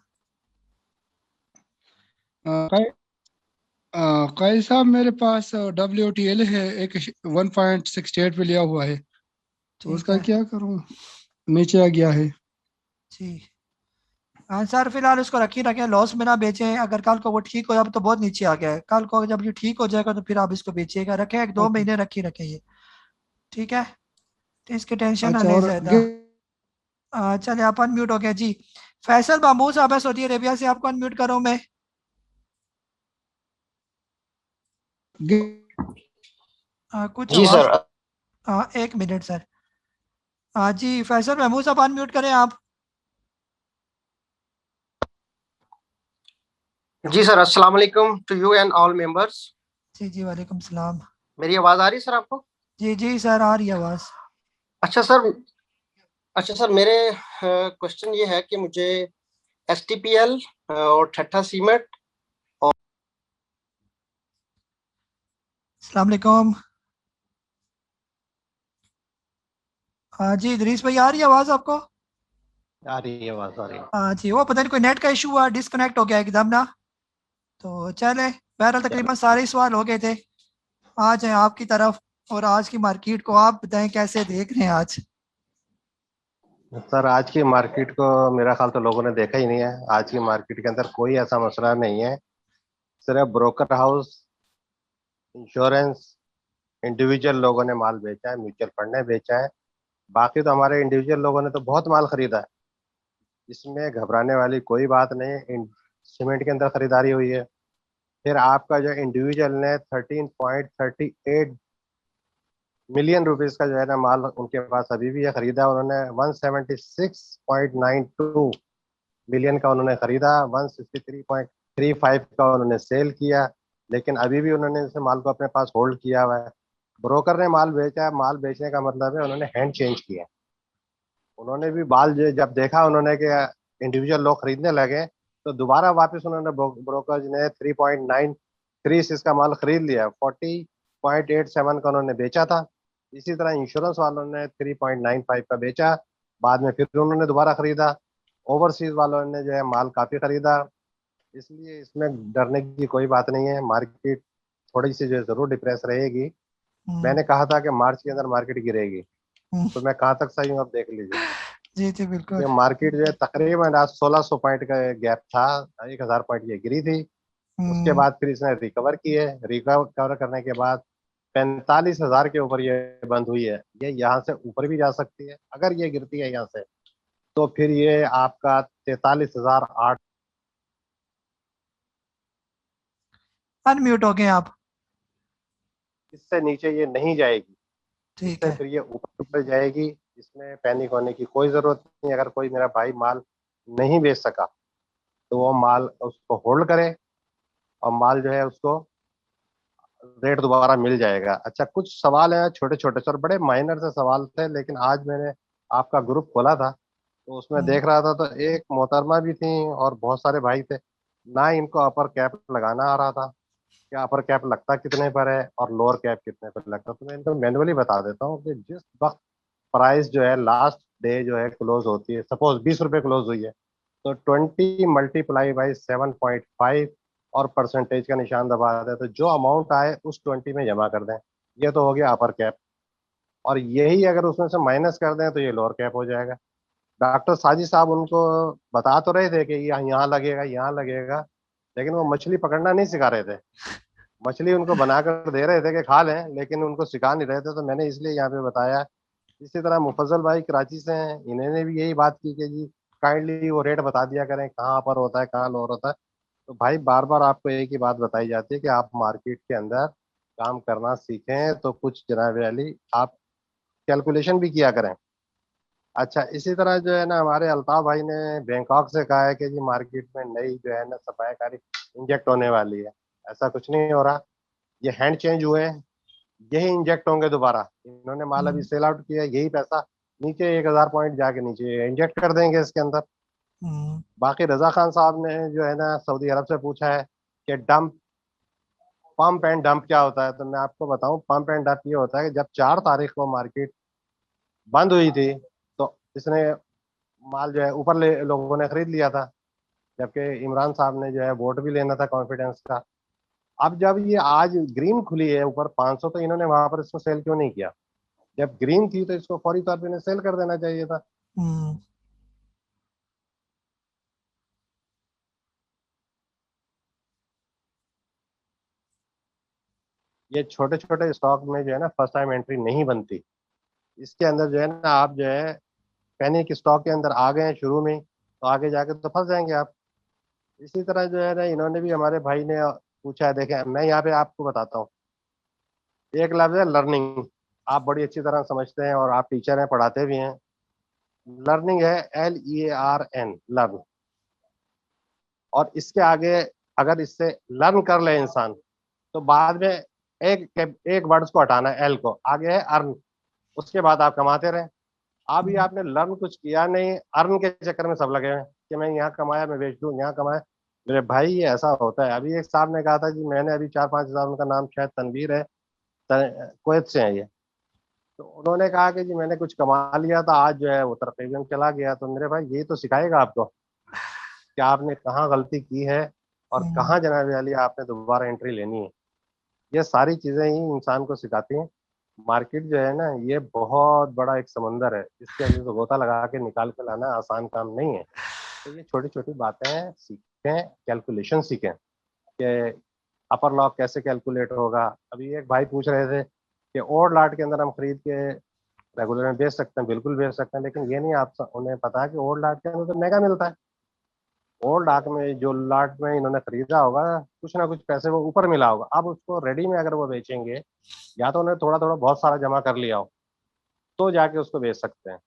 कायल साहब, मेरे पास WTL है एक 1.68 पे लिया हुआ है, तो ठीक उसका है क्या करूं? नीचे आ गया है। जी। हाँ सर, फिलहाल उसको रखी रखें, लॉस में ना बेचें। अगर कल को वो ठीक हो जाए तो बहुत नीचे आ गया है, कल को जब ये ठीक हो जाएगा तो फिर आप इसको बेचिएगा। रखें 1-2 महीने रखी रखें ये। ठीक है, तो इसकी टेंशन ना अच्छा, लें और ज्यादा। चलिए आप अनम्यूट हो गया जी। फैसल बाबू साहब है सऊदी अरेबिया से, आपको अनम्यूट कर रहा हूँ मैं। कुछ जी आवाज। सर। 1 minute sir. जी फैसल महमूद साहब अनम्यूट करें आप। जी सर, अस्सलाम वालेकुम to you and all members. जी जी वालेकुम सलाम। मेरी आवाज आ रही है सर आपको? जी जी सर आ रही है आवाज। अच्छा सर, मेरे क्वेश्चन ये है कि मुझे STPL और ठट्ठा सीमेंट और अस्सलाम वालेकुम। जी इदरीस भाई आ रही है आवाज आपको? आ रही है, आवाज आ रही है। जी वो पता नहीं कोई नेट का इशू हुआ, डिस्कनेक्ट हो गया एकदम ना। तो चले, बहरहाल तकरीबन सारे ही सवाल हो गए थे। आ जाए आपकी तरफ, और आज की मार्केट को आप बताएं कैसे देख रहे हैं आज। सर आज की मार्केट को मेरा ख्याल तो लोगों ने देखा ही नहीं है। आज की मार्केट के अंदर कोई ऐसा मसला नहीं है, सिर्फ ब्रोकर हाउस, इंश्योरेंस, इंडिविजुअल लोगों ने माल बेचा है, म्यूचुअल फंड ने बेचा है। बाकी तो हमारे इंडिविजुअल लोगों ने तो बहुत माल खरीदा है, इसमें घबराने वाली कोई बात नहीं है। सीमेंट के अंदर खरीदारी हुई है। फिर आपका जो इंडिविजुअल ने 13.38 मिलियन रुपीस का जो है ना माल उनके पास अभी भी है, खरीदा उन्होंने। 176.92 मिलियन का उन्होंने खरीदा, 163.35 का उन्होंने सेल किया, लेकिन अभी भी उन्होंने इस माल को अपने पास होल्ड किया हुआ है। ब्रोकर ने माल बेचा है, माल बेचने का मतलब है उन्होंने हैंड चेंज किया। उन्होंने भी माल जब देखा उन्होंने कि इंडिविजुअल लोग खरीदने लगे, तो दोबारा वापस उन्होंने ब्रोकर ने 3.93 का माल खरीद लिया। 40.87 का उन्होंने बेचा था। इसी तरह इंश्योरेंस वालों ने 3.95 का बेचा, बाद में फिर उन्होंने दोबारा खरीदा। ओवरसीज वालों ने जो है माल काफी खरीदा, इसलिए इसमें डरने की कोई बात नहीं है। मार्केट थोड़ी सी जो है जरूर डिप्रेस रहेगी। मैंने कहा था कि मार्च के अंदर मार्केट गिरेगी, तो मैं कहाँ तक सही हूँ आप देख लीजिए। जी जी बिल्कुल। ये मार्केट जो है तकरीबन आज 1600 पॉइंट का गैप था, 1000 पॉइंट ये गिरी थी। उसके बाद फिर इसने रिकवर की है। रिकवर करने के बाद 45,000 के ऊपर ये बंद हुई है। ये यहाँ से ऊपर भी जा सकती है अगर ये गिरती है यहाँ से, तो फिर ये आपका 43,008। अनम्यूट हो गए आप। इससे नीचे ये नहीं जाएगी, ठीक इससे है। फिर ये ऊपर ऊपर जाएगी। इसमें पैनिक होने की कोई जरूरत नहीं। अगर कोई मेरा भाई माल नहीं बेच सका तो वो माल उसको होल्ड करे और माल जो है उसको रेट दोबारा मिल जाएगा। अच्छा, कुछ सवाल है छोटे छोटे सर, बड़े माइनर से सवाल थे, लेकिन आज मैंने आपका ग्रुप खोला था तो उसमें देख रहा था तो एक मोहतरमा भी थी और बहुत सारे भाई थे ना। इनको अपर कैप लगाना आ रहा था कि अपर कैप लगता कितने पर है और लोअर कैप कितने पर लगता। तो मैं इनको मैनुअली बता देता हूँ कि जिस वक्त प्राइस जो है लास्ट डे जो है क्लोज होती है, सपोज 20 रुपए क्लोज हुई है, तो 20 मल्टीप्लाई बाई 7.5 और परसेंटेज का निशान दबा दें तो जो अमाउंट आए उस 20 में जमा कर दें। ये तो हो गया अपर कैप। और यही अगर उसमें से माइनस कर दें तो ये लोअर कैप हो जाएगा। डॉक्टर साजिद साहब उनको बता तो रहे थे कि ये यहाँ लगेगा यहाँ लगेगा, लेकिन वो मछली पकड़ना नहीं सिखा रहे थे। मछली उनको बनाकर दे रहे थे कि खा लें, लेकिन उनको सिखा नहीं रहे थे, तो मैंने इसलिए यहाँ पे बताया। इसी तरह मुफज्जल भाई कराची से हैं, इन्होंने भी यही बात की कि जी काइंडली वो रेट बता दिया करें कहाँ पर होता है कहाँ लोअर होता है। तो भाई बार बार आपको एक ही बात बताई जाती है कि आप मार्केट के अंदर काम करना सीखें तो कुछ जनाब अली आप कैलकुलेशन भी किया करें। अच्छा, इसी तरह जो है ना हमारे अल्ताफ भाई ने बैंकॉक से कहा है कि जी मार्केट में नई जो है ना सफाईकारी इंजेक्ट होने वाली है। ऐसा कुछ नहीं हो रहा, ये हैंड चेंज हुए हैं, यही इंजेक्ट होंगे दोबारा। इन्होंने माल अभी सेल आउट किया, यही पैसा नीचे 1,000 पॉइंट जाके नीचे इंजेक्ट कर देंगे इसके अंदर। बाकी रजा खान साहब ने जो है ना सऊदी अरब से पूछा है कि डंप पंप एंड डंप क्या होता है, तो मैं आपको बताऊं पंप एंड डंप ये होता है कि जब 4 तारीख को मार्केट बंद हुई थी तो इसने माल जो है ऊपर लोगों ने खरीद लिया था, जबकि इमरान साहब ने जो है वोट भी लेना था कॉन्फिडेंस का। अब जब ये आज ग्रीन खुली है ऊपर 500, तो इन्होंने वहां पर इसको सेल क्यों नहीं किया? जब ग्रीन थी तो इसको फौरी तौर पे इन्हें सेल कर देना चाहिए था। ये छोटे छोटे स्टॉक में जो है ना फर्स्ट टाइम एंट्री नहीं बनती। इसके अंदर जो है ना आप जो है पैनिक स्टॉक के अंदर आ गए हैं शुरू में तो आगे जाके तो फंस जाएंगे आप। इसी तरह जो है ना इन्होंने भी हमारे भाई ने पूछा है, देखें मैं यहाँ पे आपको बताता हूँ। एक लफ्ज है लर्निंग, आप बड़ी अच्छी तरह समझते हैं और आप टीचर हैं पढ़ाते भी हैं। लर्निंग है LEARN, लर्न। और इसके आगे अगर इससे लर्न कर ले इंसान तो बाद में एक वर्ड्स को हटाना है, एल को, आगे है अर्न। उसके बाद आप कमाते रहे। अभी आपने लर्न कुछ किया नहीं, अर्न के चक्कर में सब लगे हुए हैं कि मैं यहाँ कमाया मैं बेच दूँ, यहाँ कमाया। मेरे भाई ये ऐसा होता है। अभी एक साहब ने कहा था जी, मैंने अभी 4-5 हज़ार, उनका नाम शायद तनवीर है, कुवैत से है ये। तो उन्होंने कहा कि जी मैंने कुछ कमा लिया था, आज जो है वो तरक्की में चला गया। तो मेरे भाई ये तो सिखाएगा आपको कि आपने कहाँ गलती की है और कहाँ जनाब वाली आपने दोबारा एंट्री लेनी है। ये सारी चीजें ही इंसान को सिखाती हैं। मार्केट जो है ना ये बहुत बड़ा एक समंदर है, इसके अंदर तो गोता लगा के निकाल के लाना आसान काम नहीं है। तो ये छोटी छोटी बातें हैं, सीखें, कैलकुलेशन सीखें कि अपर लॉक कैसे कैलकुलेट होगा। अभी एक भाई पूछ रहे थे कि ओल्ड लाट के अंदर हम खरीद के रेगुलर में बेच सकते हैं, बिल्कुल बेच सकते हैं, लेकिन ये नहीं आप उन्हें पता है कि ओल्ड लाट के अंदर तो महंगा मिलता है। ओल्ड लाट में जो लाट में इन्होंने खरीदा होगा कुछ ना कुछ पैसे वो ऊपर मिला होगा। अब उसको रेडी में अगर वो बेचेंगे, या तो उन्हें थोड़ा थोड़ा बहुत सारा जमा कर लिया हो तो जाके उसको बेच सकते हैं।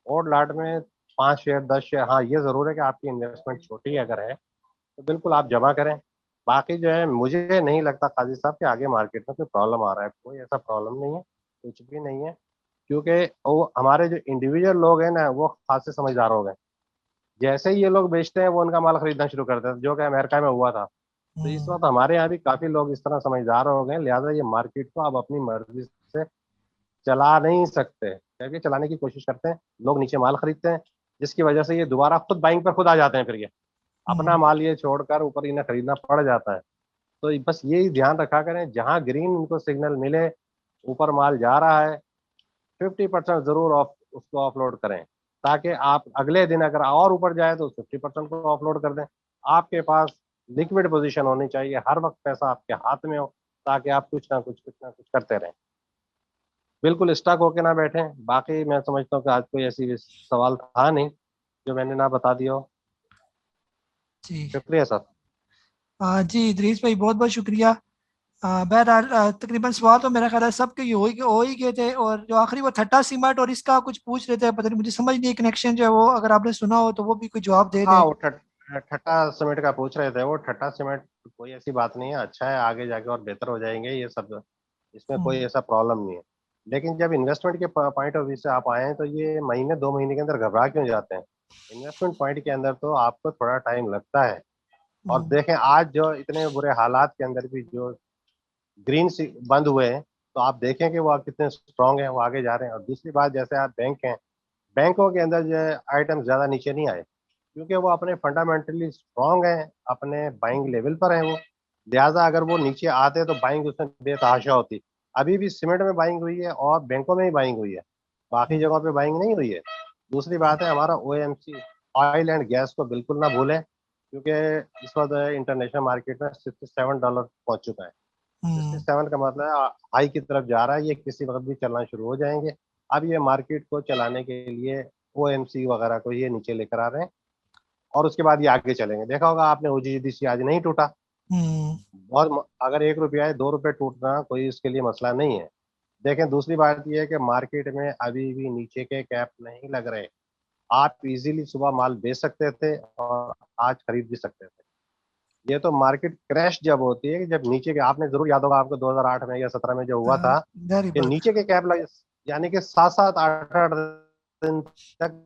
ओल्ड लाट में 5 शेयर 10 शेयर, हाँ ये जरूर है कि आपकी इन्वेस्टमेंट छोटी अगर है तो बिल्कुल आप जमा करें। बाकी जो है मुझे नहीं लगता काजी साहब के आगे मार्केट में कोई प्रॉब्लम आ रहा है, कोई ऐसा प्रॉब्लम नहीं है, कुछ भी नहीं है। क्योंकि वो हमारे जो इंडिविजुअल लोग हैं ना वो खासे समझदार हो गए। जैसे ही ये लोग बेचते हैं वो उनका माल खरीदना शुरू करते हैं, जो कि अमेरिका में हुआ था। तो इस वक्त हमारे यहाँ भी काफी लोग इस तरह समझदार हो गए, लिहाजा ये मार्केट को अब अपनी मर्जी से चला नहीं सकते, क्योंकि चलाने की कोशिश करते हैं लोग, नीचे माल खरीदते हैं, जिसकी वजह से ये दोबारा खुद बाइंग पर खुद आ जाते हैं। फिर ये अपना माल ये छोड़कर ऊपर इन्हें खरीदना पड़ जाता है। तो बस यही ध्यान रखा करें, जहां ग्रीन उनको सिग्नल मिले ऊपर माल जा रहा है 50% जरूर ऑफ उसको ऑफलोड करें, ताकि आप अगले दिन अगर और ऊपर जाए तो 50% को ऑफलोड कर दें। आपके पास लिक्विड पोजीशन होनी चाहिए, हर वक्त पैसा आपके हाथ में हो, ताकि आप कुछ ना कुछ करते रहें, बिल्कुल स्टक होके ना बैठें। बाकी मैं समझता हूँ कि आज कोई ऐसी सवाल था नहीं, जो मैंने ना बता दिया हो। जी शुक्रिया सर। जी इदरीस भाई बहुत बहुत शुक्रिया। बहरहाल तकरीबन सवाल तो मेरा ख्याल है सबके हो ही गए थे, और जो आखिरी वो ठट्टा सीमेंट और इसका कुछ पूछ रहे थे, पता नहीं मुझे समझ नहीं कनेक्शन जो है वो, अगर आपने सुना हो तो वो भी कोई जवाब दे हाँ दें। वो ठट्टा सीमेंट का पूछ रहे थे। वो ठट्टा सीमेंट कोई ऐसी बात नहीं है, अच्छा है, आगे जाके और बेहतर हो जाएंगे ये सब, इसमें कोई ऐसा प्रॉब्लम नहीं है। लेकिन जब इन्वेस्टमेंट के पॉइंट ऑफ व्यू से आप आए हैं तो ये महीने 2 महीने के अंदर घबरा क्यों जाते हैं? इन्वेस्टमेंट पॉइंट के अंदर तो आपको थोड़ा टाइम लगता है। और देखें आज जो इतने बुरे हालात के अंदर भी जो ग्रीन बंद हुए हैं, तो आप देखें कि वो कितने स्ट्रांग हैं, वो आगे जा रहे हैं। और दूसरी बात, जैसे आप बैंक हैं, बैंकों के अंदर जो आइटम ज़्यादा नीचे नहीं आए क्योंकि वो अपने फंडामेंटली स्ट्रांग हैं, अपने बाइंग लेवल पर हैं वो। लिहाजा अगर वो नीचे आते तो बाइंग उसमें बेतहाशा होती। अभी भी सीमेंट में बाइंग हुई है और बैंकों में ही बाइंग हुई है, बाकी जगहों पे बाइंग नहीं हुई है। दूसरी बात है, हमारा OMC ऑयल एंड गैस को बिल्कुल ना भूलें, क्योंकि इस वक्त इंटरनेशनल मार्केट में $67 पहुंच चुका है। 67 का मतलब है हाई की तरफ जा रहा है, ये किसी वक्त भी चलना शुरू हो जाएंगे। अब ये मार्केट को चलाने के लिए OMC वगैरह को ये नीचे लेकर आ रहे हैं और उसके बाद ये आगे चलेंगे। देखा होगा आपने OGDC आज नहीं टूटा, बहुत अगर ₹1 है ₹2 टूटना कोई इसके लिए मसला नहीं है। देखें दूसरी बात ये है कि मार्केट में अभी भी नीचे के कैप नहीं लग रहे। आप इजीली सुबह माल बेच सकते थे और आज खरीद भी सकते थे। ये तो मार्केट क्रैश जब होती है, जब नीचे के, आपने जरूर याद होगा आपको 2008 में या 17 में जो हुआ था कि नीचे के कैप लगे, यानी कि 7-7 8-8 दिन तक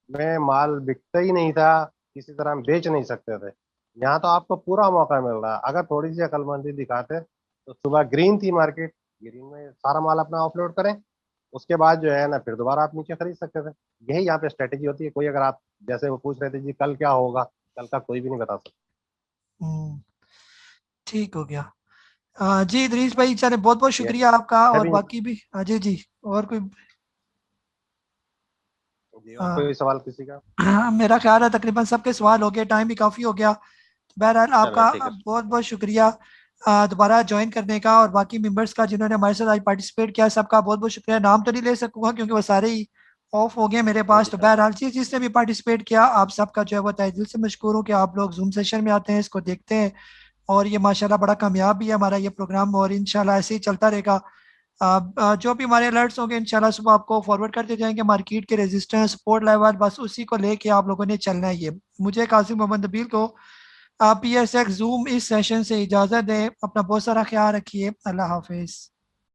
में माल बिकता ही नहीं था, किसी तरह हम बेच नहीं सकते थे। यहाँ तो आपको पूरा मौका मिल रहा है। अगर थोड़ी सी अकलमंदी दिखाते तो सुबह ग्रीन थी मार्केट, ग्रीन में सारा माल अपना ऑफलोड करें, उसके बाद जो है ना फिर दोबारा आप नीचे खरीद सकते थे। यही यहाँ पे स्ट्रेटेजी होती है। कोई अगर आप जैसे वो पूछ रहे थे जी कल क्या होगा, कल का कोई भी नहीं बता सकता। ठीक हो गया। जी इदरीस भाई चले बहुत बहुत शुक्रिया आपका। और बाकी भी जी जी और कोई कोई सवाल किसी का? हाँ मेरा ख्याल है तकरीबन सबके सवाल हो गए, टाइम भी काफ़ी हो गया। बहरहाल आपका बहुत बहुत शुक्रिया दोबारा ज्वाइन करने का, और बाकी मेंबर्स का जिन्होंने हमारे साथ आज पार्टिसिपेट किया सबका बहुत बहुत शुक्रिया। नाम तो नहीं ले सकूँगा क्योंकि वो सारे ही ऑफ हो गए मेरे पास। तो बहरहाल जिसने भी पार्टिसिपेट किया आप सबका जो है वो तहे दिल से मशकूर हूँ कि आप लोग जूम सेशन में आते हैं, इसको देखते हैं, और ये माशाल्लाह बड़ा कामयाब भी है हमारा ये प्रोग्राम, और इंशाल्लाह ऐसे ही चलता रहेगा। जो भी हमारे अलर्ट्स होंगे इंशाल्लाह सुबह आपको फॉरवर्ड करते जाएंगे। मार्केट के रेजिस्टेंस सपोर्ट लेवल बस उसी को लेके आप लोगों ने चलना है। ये मुझे कासिम मोहम्मद नबील को PSX जूम इस सेशन से इजाज़त दें। अपना बहुत सारा ख्याल रखिए। अल्लाह हाफिज़।